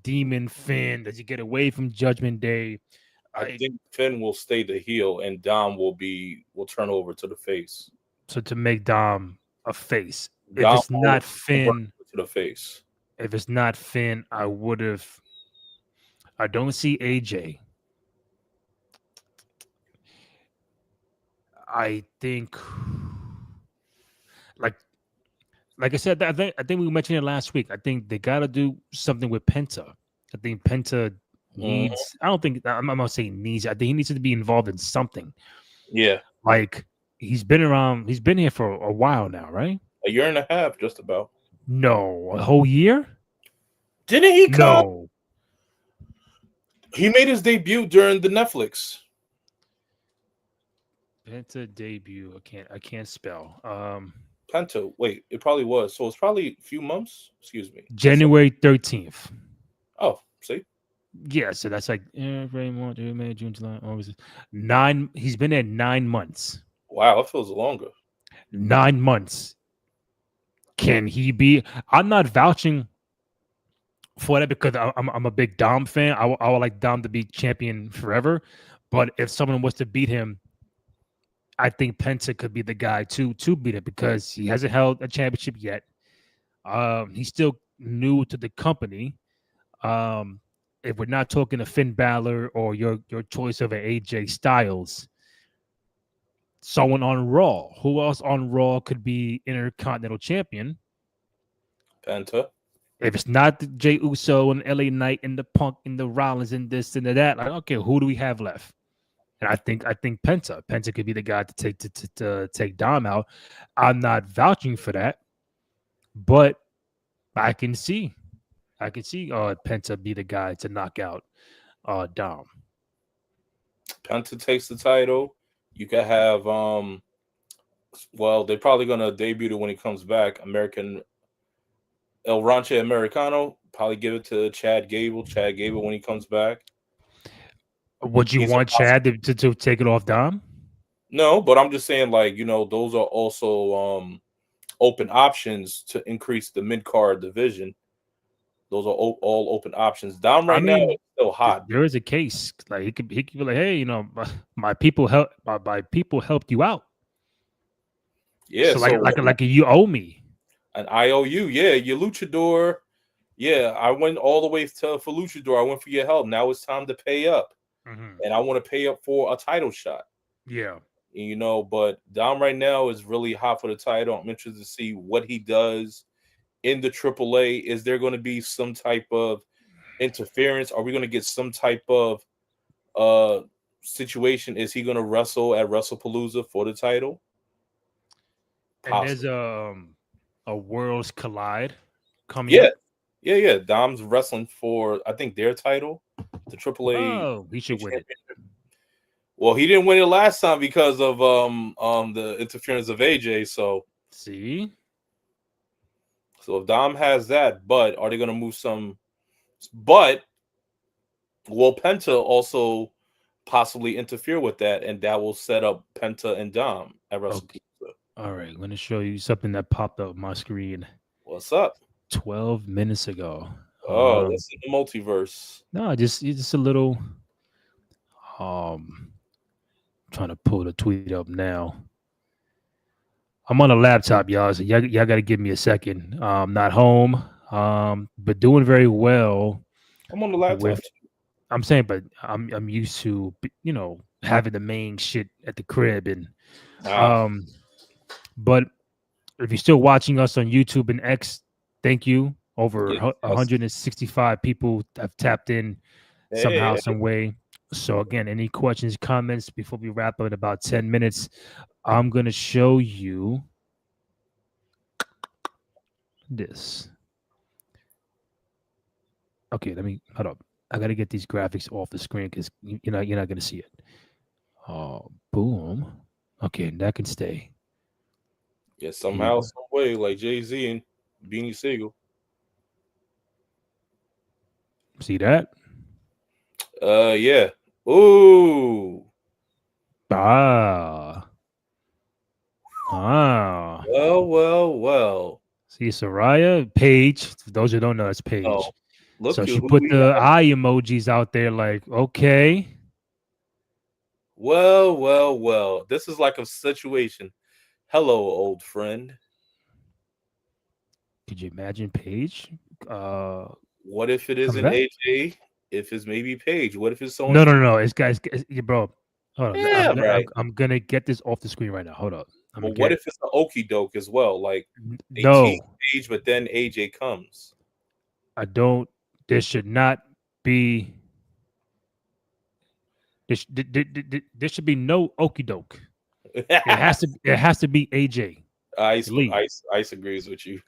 Demon Finn? Does he get away from Judgment Day? I I think Finn will stay the heel and Dom will turn over to the face. So to make Dom a face. If Dom it's will not convert Finn, to the face. if it's not Finn, I would have. I don't see AJ. I think. like I said, I think we mentioned it last week. I think they got to do something with Penta. I think Penta Mhm. needs. I don't think I'm not saying needs. I think he needs to be involved in something. Yeah, Like he's been around. He's been here for a while now, right? a year and a half, just about. No, a whole year. Didn't he come? No, He made his debut during the Netflix. Penta debut. I can't spell. Pento. Wait, it probably was. So it's probably a few months. Excuse me. Let's look. January 13th. Oh, see. Yeah, so that's like February, March, April, May, June, July, August. 9. He's been there 9 months. Wow, that feels longer. 9 months. Can he be? I'm not vouching for that because I'm a big Dom fan. I would like Dom to be champion forever. But if someone was to beat him, I think Penta could be the guy to beat him because he hasn't held a championship yet. He's still new to the company. Um, if we're not talking to Finn Balor or your choice of an AJ Styles, someone on Raw. Who else on Raw could be Intercontinental Champion? Penta. If it's not the Jey Uso and LA Knight and the Punk and the Rollins and this and that, like okay, who do we have left? And I think Penta could be the guy to take Dom out. I'm not vouching for that, but I can see Penta be the guy to knock out Dom. Penta takes the title. You could have well, they're probably gonna debut it when he comes back. American El Ranche Americano. Probably give it to Chad Gable. Chad Gable when he comes back. Would you He's a want Chad to take it off Dom? no, but I'm just saying, like, those are also open options to increase the mid card division. Those are all open options. Dom I right now mean, is still hot. there is a case like he could be like, hey, my people help my people helped you out, Yeah, so like so you owe me. an IOU, yeah, your luchador. Yeah, I went all the way for luchador. I went for your help. Now it's time to pay up, Hmm. and I want to pay up for a title shot. Yeah, But Dom right now is really hot for the title. I'm interested to see what he does in the AAA. Is there going to be some type of interference? Are we going to get some type of uh situation? Is he going to wrestle at WrestlePalooza for the title? and there's Possible. a Worlds Collide coming Yeah, up. yeah. Dom's wrestling for I think their title, the AAA Oh, he should win it. championship. Well, he didn't win it last time because of the interference of AJ. See, So if Dom has that, but are they going to move some? But will Penta also possibly interfere with that, and that will set up Penta and Dom at okay, WrestlePalooza? all right. I'm gonna show you something that popped up on my screen What's up? 12 minutes ago. Oh, that's in the multiverse. No, it's just a little. Um, trying to pull the tweet up now. I'm on a laptop, y'all. So y'all got to give me a second. Not home, but doing very well I'm on the laptop. with. I'm saying, but I'm used to having the main shit at the crib, and Ah, um, but if you're still watching us on YouTube and X, thank you. Over yes. 165 people have tapped in somehow, Hey, some way. So again, any questions, comments before we wrap up in about 10 minutes? I'm gonna show you this. Okay, let me hold up. I gotta get these graphics off the screen because you're not gonna see it. Oh, boom. Okay, that can stay. yeah, Here, somehow, some way, like Jay-Z and Beanie Siegel. see that? Yeah. Ooh. Ah, ah. Well, well, well. See Soraya, Paige. For those who don't know, it's Oh, Paige. So look at she who put we the have. eye emojis out there, like, okay. Well, well, well. This is like a situation. Hello, old friend. Could you imagine Paige? Uh, What if it coming isn't back? AJ? If it's maybe Paige? What if it's someone? No. It's guys, yeah, bro. Hold on. Yeah, right. I'm gonna get this off the screen right now. Hold up. I'm But gonna what get if it's an okie doke as well? Like they tease no. Paige, but then AJ comes. I don't. There should not be. There should be no okey doke. It has to. It has to be AJ Lee. Ice agrees with you.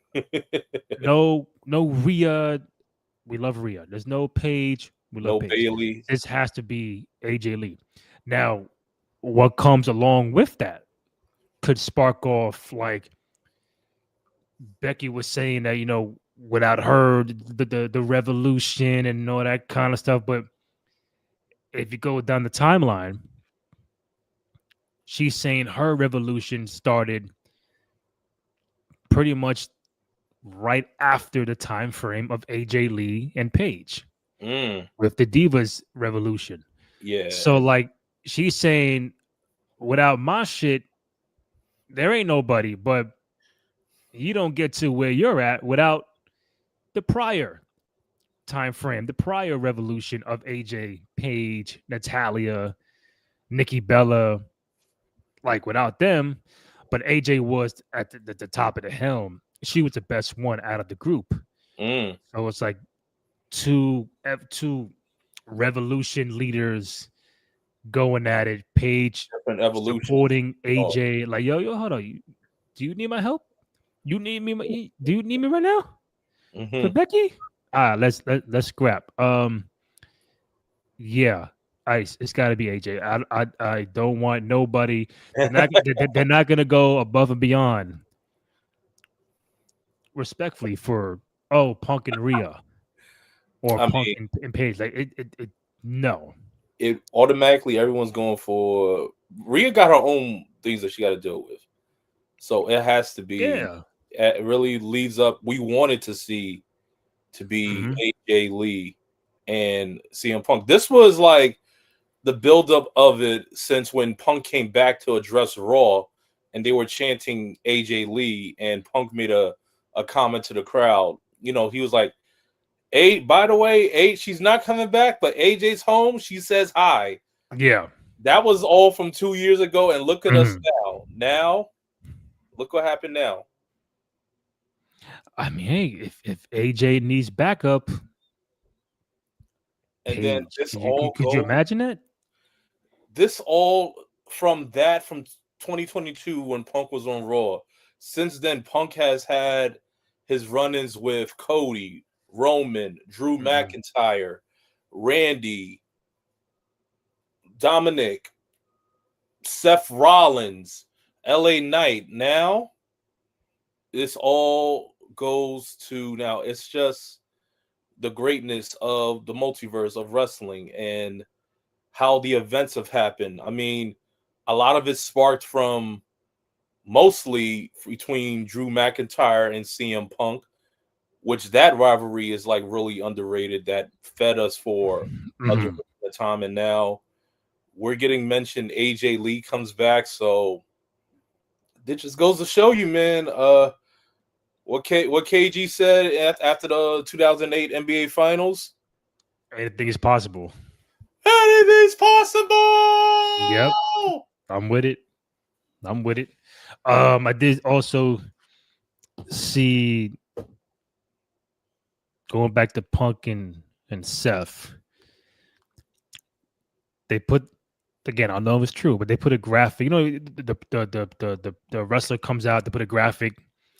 No Rhea. We love Rhea. There's no Paige. We love No Paige. Bailey. This has to be AJ Lee. Now, what comes along with that could spark off like Becky was saying that without her the revolution and all that kind of stuff. But if you go down the timeline, she's saying her revolution started pretty much right after the time frame of AJ Lee and Paige with the Divas revolution. Yeah. So like she's saying, without my shit, there ain't nobody. But you don't get to where you're at without the prior time frame, the prior revolution of AJ, Paige, Natalia, Nikki Bella. Like without them, but AJ was at the top of the helm. She was the best one out of the group. So it's like two revolution leaders going at it. Paige Different evolution. supporting AJ. Like yo, hold on. Do you need my help? You need me? Do you need me right now? For Becky? Let's scrap. Yeah. Ice. It's got to be AJ. I don't want nobody. They're not gonna go above and beyond. Respectfully for Punk and Rhea or Punk and Paige. Like it no. It automatically everyone's going for Rhea got her own things that she got to deal with. So it has to be. Yeah. It really leads up. We wanted to see to be AJ Lee and CM Punk. This was like the buildup of it since when Punk came back to address Raw and they were chanting AJ Lee and Punk made a comment to the crowd. He was like, "Hey, by the way, she's not coming back, but AJ's home. She says hi." Yeah. That was all from 2 years ago, and look at us now. Now, look what happened now. I mean, hey, if AJ needs backup, and Paige, then this could you imagine that? This all from 2022 when Punk was on Raw. Since then, Punk has had his run-ins with Cody, Roman, Drew McIntyre, Randy, Dominic, Seth Rollins, LA Knight. Now, this all goes to now. It's just the greatness of the multiverse of wrestling and how the events have happened. I mean, a lot of it sparked from mostly between Drew McIntyre and CM Punk, which that rivalry is like really underrated. That fed us for a time, and now we're getting mentioned. AJ Lee comes back, so it just goes to show you, man. What KG said after the 2008 NBA Finals. Anything is possible. Anything's possible. Yep, I'm with it. I did also see, going back to Punk and Seth, they put, again, I don't know if it's true, but they put a graphic. The wrestler comes out, they put a graphic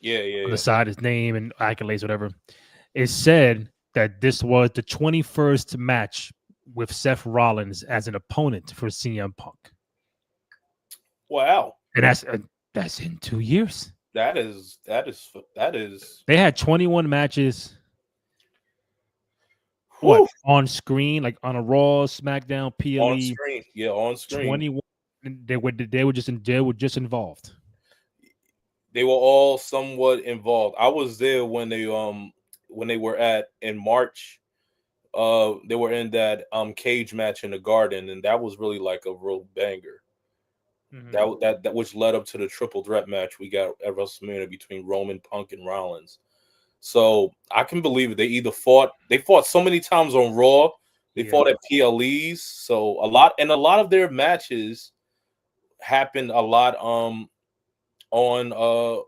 on the side, his name and accolades, whatever. It said that this was the 21st match with Seth Rollins as an opponent for CM Punk. Wow. And that's in 2 years. That is. They had 21 matches. What, on screen, like on a Raw, SmackDown, PLE? On screen, yeah, on screen. 21. They were just involved. They were all somewhat involved. I was there when they were in March. They were in that cage match in the Garden, and that was really like a real banger. That which led up to the triple threat match we got at WrestleMania between Roman, Punk, and Rollins. So I can believe it. They fought so many times on Raw. They fought at PLEs. So a lot of their matches happened a lot on Raw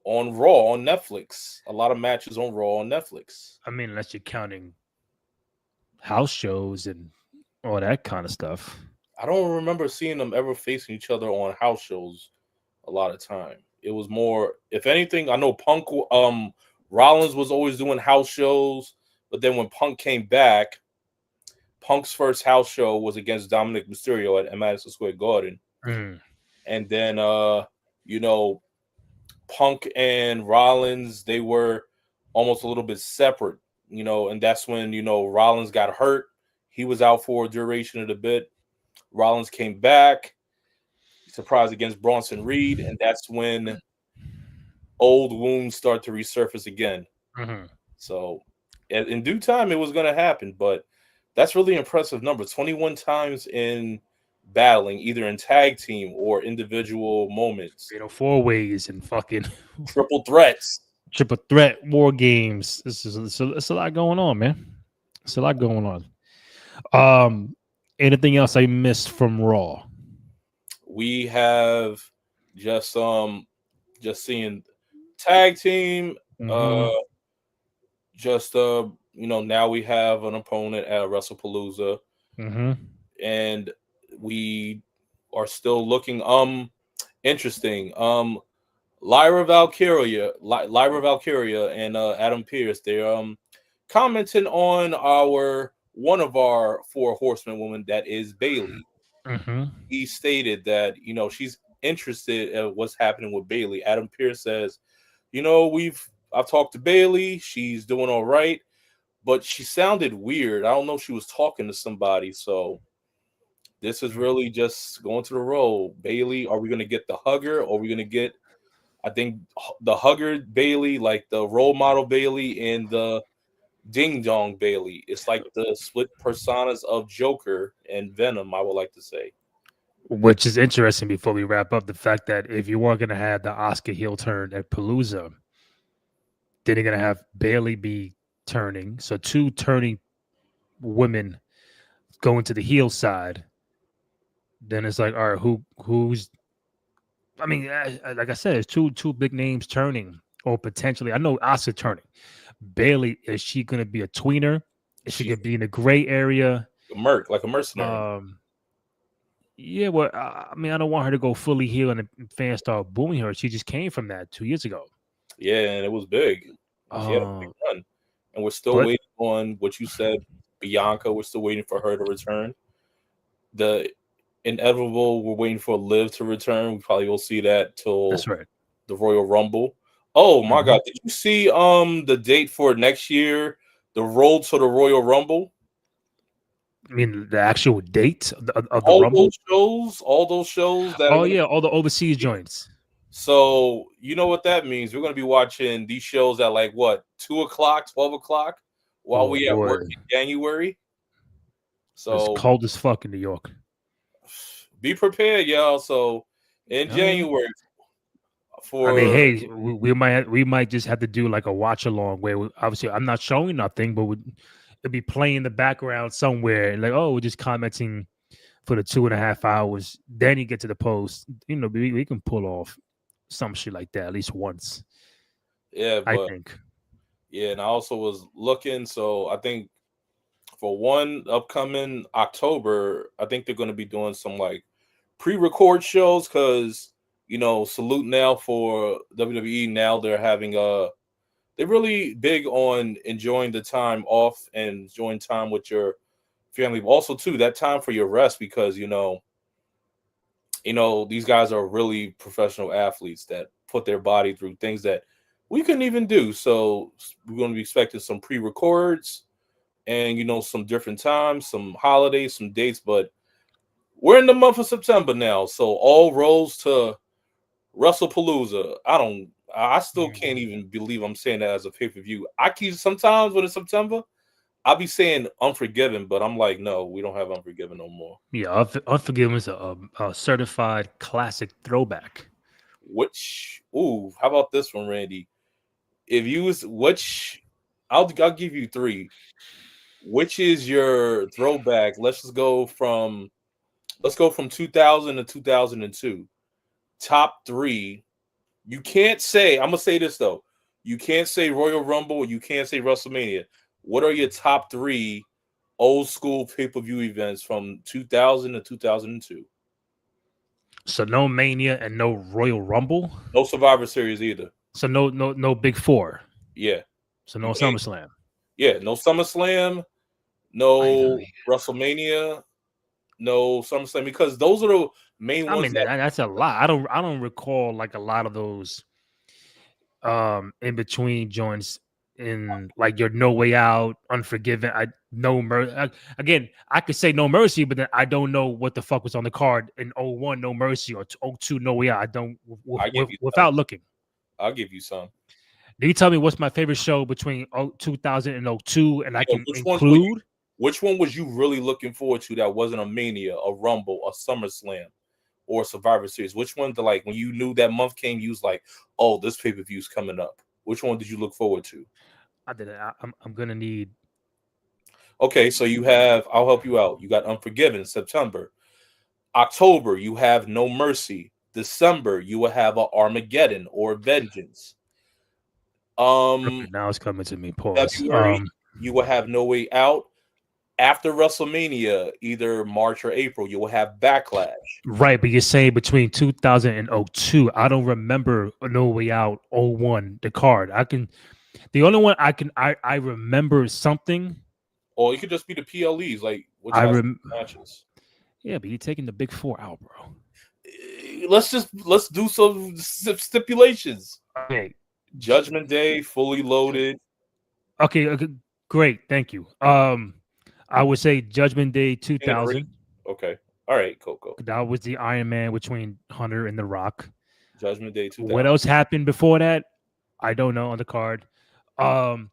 on Netflix. A lot of matches on Raw on Netflix. I mean, unless you're counting house shows and all that kind of stuff. I don't remember seeing them ever facing each other on house shows a lot of time. It was more, if anything, I know Punk Rollins was always doing house shows, but then when Punk came back, Punk's first house show was against Dominic Mysterio at Madison Square Garden. Mm. And then you know, Punk and Rollins, they were almost a little bit separate, you know, and that's when, you know, Rollins got hurt. He was out for a duration of the bit. Rollins came back, surprised against Bronson Reed, and that's when old wounds start to resurface again. Mm-hmm. So in due time, it was going to happen, but that's really impressive number. 21 times in battling, either in tag team or individual moments. You know, four ways and fucking Triple threats. triple threat war games. It's a lot going on, man. It's a lot going on. Anything else I missed from Raw? We have just seeing tag team. Mm-hmm. You know, now we have an opponent at WrestlePalooza, Mm-hmm. and we are still looking interesting. Lyra Valkyria and Adam Pearce, they're commenting on one of our four horsemen women, that is Bailey. Mm-hmm. He stated that, you know, she's interested in what's happening with Bailey. Adam Pearce says, you know, I've talked to Bailey, she's doing all right, but she sounded weird. I don't know if she was talking to somebody. So this is really just going to the role. Bailey, are we going to get the hugger, or are we going to get, I think, the hugger Bailey, like the role model Bailey, and the ding dong Bailey? It's like the split personas of Joker and Venom, I would like to say. Which is interesting before we wrap up, the fact that if you weren't going to have the Oscar heel turn at Palooza, then you're going to have Bailey be turning. So two turning women going to the heel side. Then it's like, all right, who's? I mean, like I said, it's two big names turning, or potentially. I know Oscar turning. Bailey, is she going to be a tweener? Is she She's going to be in the gray area? like a mercenary. Yeah, well, I mean, I don't want her to go fully heel and the fans start booing her. She just came from that 2 years ago. Yeah, and it was big. She had a big run. And we're still But waiting on what you said, Bianca. We're still waiting for her to return. The inevitable, we're waiting for Liv to return. We probably will see that till that's right. the Royal Rumble. Oh my Mhm. God! Did you see the date for next year? The road to the Royal Rumble. I mean, the actual date of the All Rumble. all those shows that are Oh going to. yeah, all the overseas joints. So you know what that means? We're going to be watching these shows at like what, 2 o'clock, 12 o'clock, while Oh we at boy, work in January. it's So cold as fuck in New York. be prepared, y'all. So in All right. January I mean, for hey, we might just have to do like a watch along where obviously I'm not showing nothing, but it'd be playing in the background somewhere. Like, oh, we're just commenting for the 2.5 hours. Then you get to the post. You know, we can pull off some shit like that at least once. yeah, I but think. yeah, and I also was looking. So I think for one upcoming October, I think they're going to be doing some like pre-record shows, because you know, salute now for WWE. Now they're having they're really big on enjoying the time off and enjoying time with your family. Also, too, that time for your rest, because these guys are really professional athletes that put their body through things that we couldn't even do. So we're going to be expecting some pre-records and some different times, some holidays, some dates. But we're in the month of September now, so all roads to WrestlePalooza. I still can't even believe I'm saying that as a pay-per-view. I keep sometimes when it's September, I'll be saying Unforgiven, but I'm like, no, we don't have Unforgiven no more. Yeah, Unforgiven is a certified classic throwback. How about this one, Randy? If you was I'll give you three. Which is your throwback? Let's go from 2000 to 2002. Top three You can't say. I'm gonna say this though. You can't say Royal Rumble. You can't say WrestleMania. What are your top 3 old school pay-per-view events from 2000 to 2002? So no Mania and no Royal Rumble. No Survivor Series either. So no Big Four. Yeah, So you no can't. SummerSlam. Yeah, no SummerSlam, I know. no WrestleMania, no SummerSlam, because those are the main I ones mean that's a lot. I don't recall like a lot of those in between joints in like your No Way Out, Unforgiven. I no mercy. Again, I could say No Mercy, but then I don't know what the fuck was on the card in '01 No Mercy or '02 No Way Out. I don't I give you some. without looking. I'll give you some. Can you tell me what's my favorite show between 2000 and '02, and I Yeah, can include? which one was you really looking forward to that wasn't a Mania, a Rumble, a SummerSlam, or a Survivor Series? Which one, like when you knew that month came, you was like, oh, this pay-per-view's coming up. Which one did you look forward to? I did. I'm gonna need. Okay, so you have, I'll help you out. You got Unforgiven, September. October, you have No Mercy. December, you will have a Armageddon or Vengeance. Okay, now it's coming to me. Pause. February, you will have No Way Out. After WrestleMania, either March or April, you will have Backlash. Right, but you're saying between 2000 and '02. I don't remember No Way Out '01. The card. The only one I remember something. Or it could just be the PLEs, like which I has rem matches. Yeah, but you're taking the Big Four out, bro. Let's do some stipulations. Okay. Judgment Day, fully loaded. Okay, great. Thank you. I would say Judgment Day King of the Ring. 2000. Okay. All right, Coco. That was the Iron Man between Hunter and The Rock. Judgment Day What 2000. else happened before that? I don't know on the card. Um,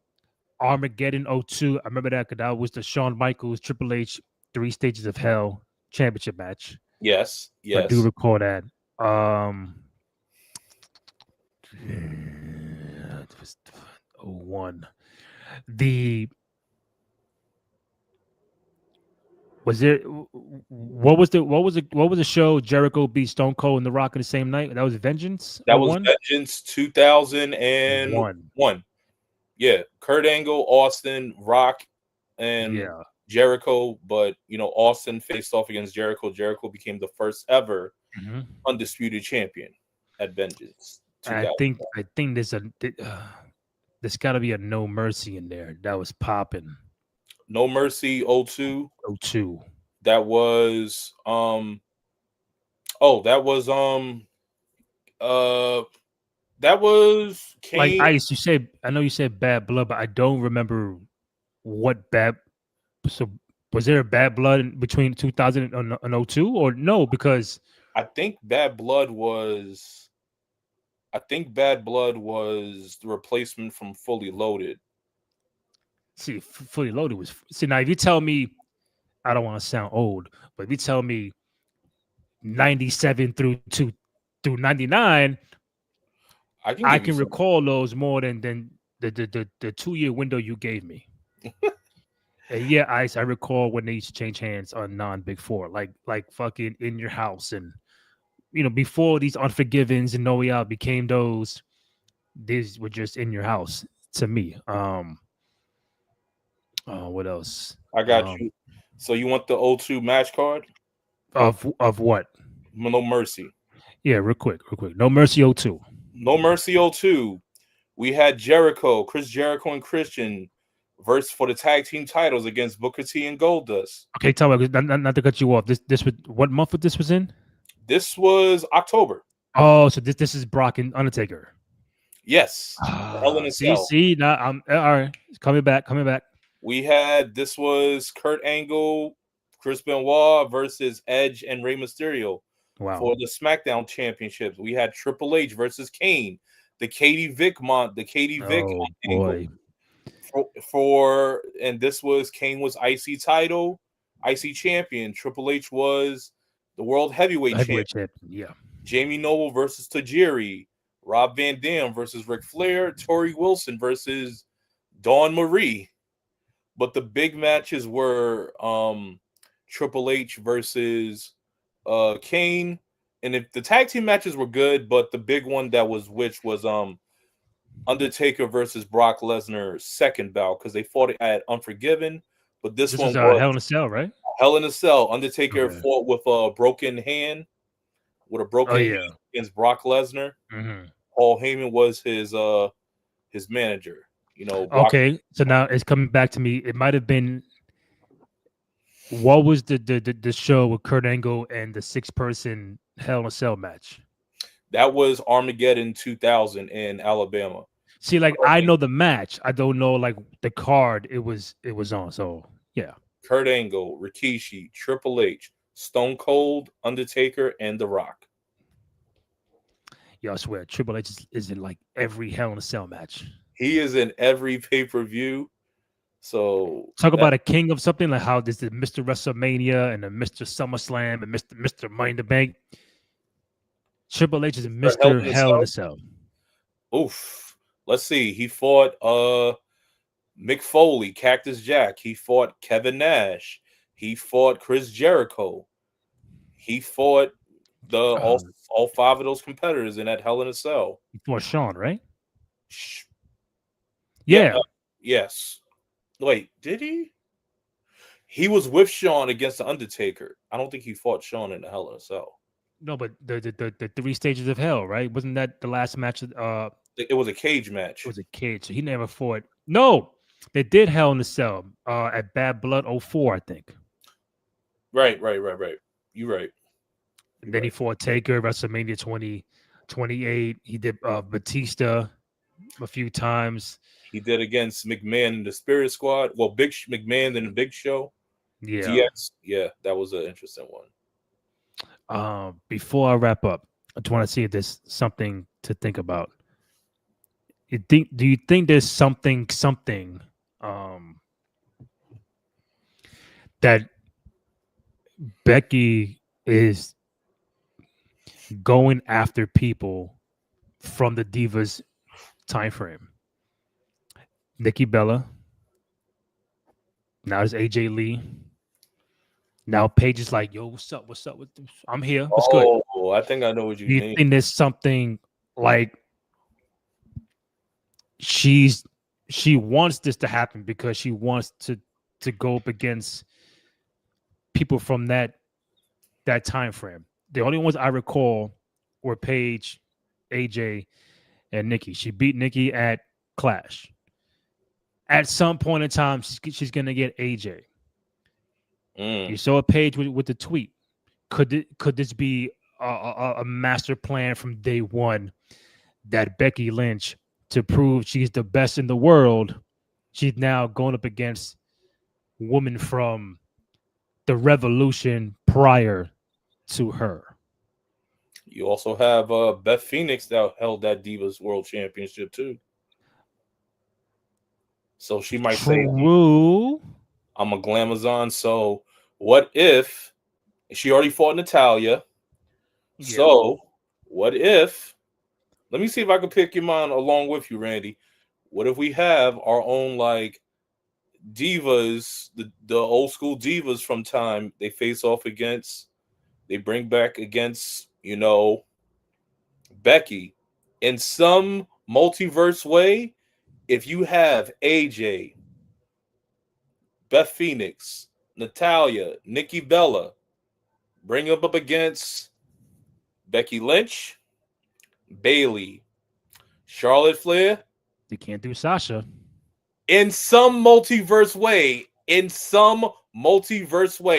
Armageddon '02. I remember that because that was the Shawn Michaels Triple H 3 Stages of Hell championship match. Yes, I do yes. recall that. It was '01. The was there what was the show Jericho beat Stone Cold and The Rock in the same night? That was Vengeance That was '01? Vengeance 2001. One. Yeah, Kurt Angle, Austin, Rock, and Yeah. Jericho. But Austin faced off against Jericho. Jericho became the first ever Mhm. undisputed champion at Vengeance I 2000. think there's got to be a No Mercy in there. That was popping. No Mercy 02. '02. That was oh, uh that was Like Kane. Ice, I know you said Bad Blood, but I don't remember what bad. So was there a Bad Blood between 2000 and '02 or no? Because I think Bad Blood was the replacement from Fully Loaded. see, Fully Loaded was now. If you tell me, I don't want to sound old, but if you tell me '97 through '99, I can I give you can some. recall those more than the 2 year window you gave me. And yeah, Ice, I recall when they used to change hands on non Big Four, like fucking In Your House, and before these Unforgivens and No Way Out became those, these were just In Your House to me. What else? I got you. So you want the 02 match card? Of what? No Mercy. Yeah, real quick. No Mercy '02. No Mercy 02. We had Chris Jericho and Christian versus for the tag team titles against Booker T and Goldust. Okay, tell me, not to cut you off. This was what month this was in? This was October. Oh, so this is Brock and Undertaker. Yes. Hell in a Cell. See, now I'm all right. Coming back. This was Kurt Angle, Chris Benoit versus Edge and Rey Mysterio. Wow. For the SmackDown championships. We had Triple H versus Kane, the Katie Vick Oh boy. And this was Kane was IC champion. Triple H was the world heavyweight champion. Yeah. Jamie Noble versus Tajiri, Rob Van Dam versus Ric Flair, Tori Wilson versus Dawn Marie. But the big matches were Triple H versus Kane, and if the tag team matches were good, but the big one that was Undertaker versus Brock Lesnar's second bout because they fought at Unforgiven, but this This one is was Hell in a Cell, right? Hell in a Cell. Undertaker Okay. fought with a broken hand, Oh yeah. against Brock Lesnar. Mm-hmm. Paul Heyman was his manager. Brock. Okay, so now it's coming back to me. It might have been what was the show with Kurt Angle and the 6-person Hell in a Cell match? That was Armageddon 2000 in Alabama. See, like I know the match, I don't know like the card it was on. So yeah, Kurt Angle, Rikishi, Triple H, Stone Cold, Undertaker, and The Rock. yeah, I swear Triple H is in like every Hell in a Cell match. He is in every pay-per-view. So Talk about a king of something like how this is Mr. WrestleMania and a Mr. SummerSlam and Mr. Money in the Bank. Triple H is Mr. Hell in a Cell. Oof. Let's see. He fought Mick Foley, Cactus Jack. He fought Kevin Nash. He fought Chris Jericho. He fought all 5 of those competitors in that Hell in a Cell. He fought Shawn, right? Yeah. Yes. Wait, did he? He was with Shawn against the Undertaker. I don't think he fought Shawn in the Hell in a Cell. No, but the 3 stages of hell, right? Wasn't that the last match? It was a cage match. It was a cage. So he never fought. No, they did Hell in the Cell at Bad Blood 04, I think. Right. You're right. And then he fought Taker, WrestleMania 28. He did Batista a few times. He did against McMahon and the Spirit Squad. Well, McMahon and the Big Show. Yeah. DX. Yeah, that was an interesting one. Before I wrap up, I just want to see if there's something to think about. Do you think there's something that Becky is going after people from the Divas time frame? Nikki Bella. Now there's AJ Lee. Now Paige is like, yo, what's up? What's up? I'm here. What's good? Oh, I think I know what you mean. Do you think there's something like she wants this to happen because she wants to go up against people from that time frame? The only ones I recall were Paige, AJ, and Nikki. She beat Nikki at Clash. At some point in time, she's gonna get AJ. You saw a Paige with the tweet. Could this be a master plan from day one that Becky Lynch, to prove she's the best in the world, she's now going up against women from the revolution prior to her? You also have Beth Phoenix that held that Divas World Championship too. So she might say, I'm a Glamazon. So what if she already fought Natalya? Yeah. So what if, let me see if I can pick your mind along with you, Randy. What if we have our own like divas, the old school divas from time, they face off against, they bring back against, Becky in some multiverse way? If you have AJ, Beth Phoenix, Natalya, Nikki Bella, bring them up against Becky Lynch, Bayley, Charlotte Flair. You can't do Sasha. In some multiverse way.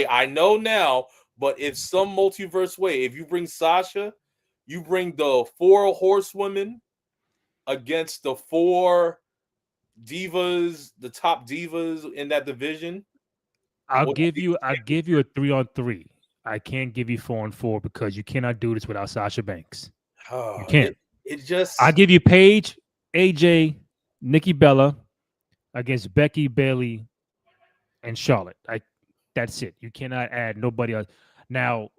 I know now, but if some multiverse way, if you bring Sasha, you bring the 4 horsewomen against the 4 divas, the top divas in that division. I'll give you a 3-on-3. I can't give you 4-on-4 because you cannot do this without Sasha Banks. You can't. I'll give you Paige, AJ, Nikki Bella against Becky, Bayley, and Charlotte. That's it. You cannot add nobody else. Now,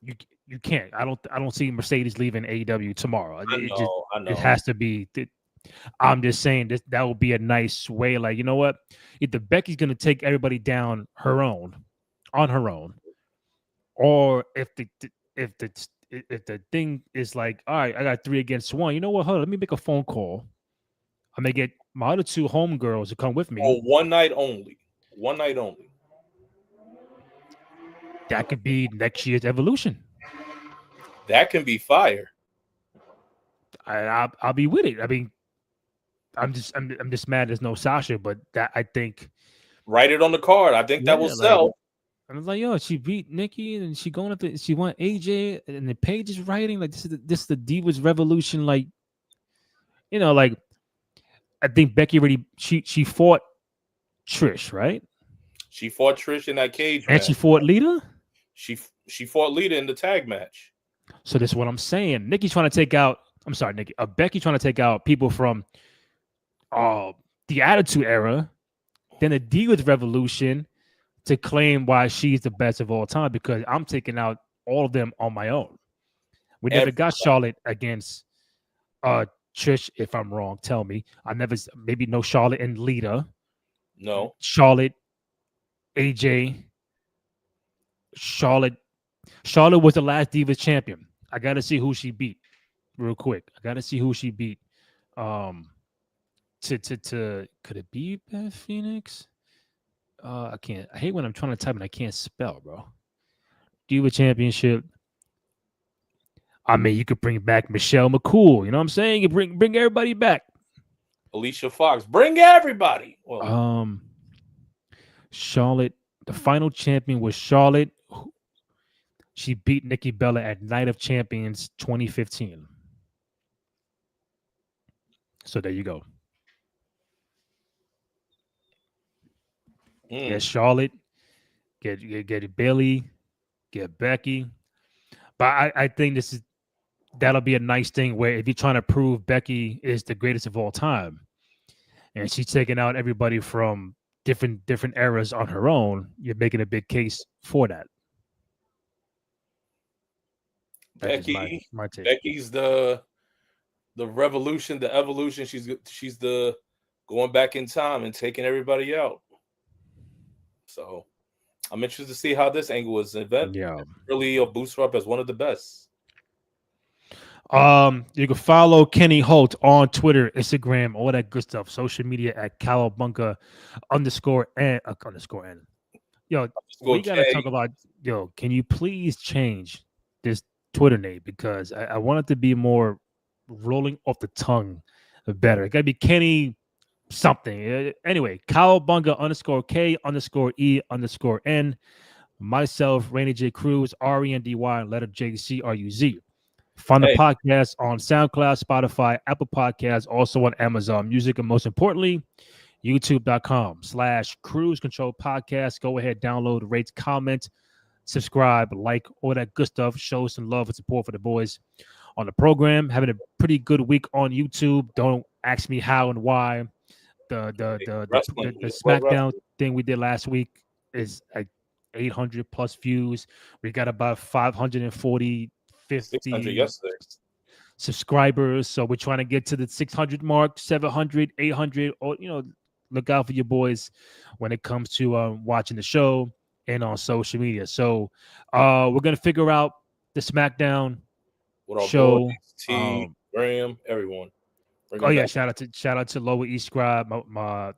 you can't. I don't see Mercedes leaving AEW tomorrow. I know. It has to be. I'm just saying that would be a nice way. Like, you know what? Either Becky's going to take everybody down on her own, or if if the thing is like, all right, I got 3 against 1. You know what? Hold on, let me make a phone call. I'm gonna get my other 2 homegirls to come with me. Oh, one night only. One night only. That could be next year's Evolution. That can be fire. I'll be with it. I mean, I'm just mad there's no Sasha, but that I think Write it on the card. I think that will yeah, like sell. I was like, yo, she beat Nikki and she going up to she won AJ and the Paige is writing like this is the Divas Revolution, like like I think Becky already she fought Trish, right? She fought Trish in that cage And match. she fought Lita. She fought Lita in the tag match. So this is what I'm saying. Nikki's trying to take out. I'm sorry, Nikki. Becky trying to take out people from the Attitude Era, then the Divas Revolution to claim why she's the best of all time because I'm taking out all of them on my own. We never got Charlotte against Trish, if I'm wrong. Tell me. I never maybe no Charlotte and Lita. No. Charlotte, AJ, Charlotte. Charlotte was the last Divas champion. I got to see who she beat real quick. I got to see who she beat. To could it be Beth Phoenix? I can't. I hate when I'm trying to type and I can't spell, bro. Diva Championship. I mean, you could bring back Michelle McCool. You know what I'm saying? You bring everybody back. Alicia Fox, bring everybody. Well, Charlotte. The final champion was Charlotte. She beat Nikki Bella at Night of Champions 2015. So there you go. Get Charlotte, get Bailey, get Becky. But I think that'll be a nice thing where if you're trying to prove Becky is the greatest of all time, and she's taking out everybody from different eras on her own, you're making a big case for that. That's my take. Becky's the revolution, the evolution. She's the going back in time and taking everybody out. So I'm interested to see how this angle is. Event really boosts her up as one of the best. You can follow Kenny Holt on Twitter, Instagram, all that good stuff, social media at Cowabunga _N. Yo, we gotta talk about can you please change this Twitter name because I want it to be more rolling off the tongue better. It gotta be Kenny something. Anyway, Cowabunga _K_E_N. Myself, Rainy J Cruz, RENDY, letter JCRUZ. Find the podcast on SoundCloud, Spotify, Apple Podcasts, also on Amazon Music, and most importantly, youtube.com/Cruise Control Podcast. Go ahead, download, rate, comment, subscribe, like, all that good stuff. Show some love and support for the boys on the program. Having a pretty good week on YouTube. Don't ask me how and why. The SmackDown thing we did last week is like 800 plus views. We got about 540 50 subscribers, so we're trying to get to the 600 mark, 700, 800, or look out for your boys when it comes to watching the show and on social media. So we're gonna figure out the SmackDown show. Graham, everyone. Shout out to Lower East Scribe, the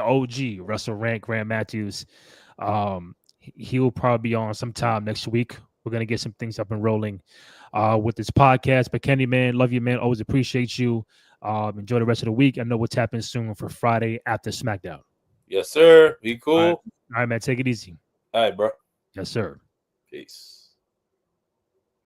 OG Russell Rank, Graham Matthews. He will probably be on sometime next week. We're going to get some things up and rolling with this podcast. But Kenny, man, love you, man. Always appreciate you. Enjoy the rest of the week. I know what's happening soon for Friday after SmackDown. Yes, sir. Be cool. All right, man. Take it easy. All right, bro. Yes, sir. Peace.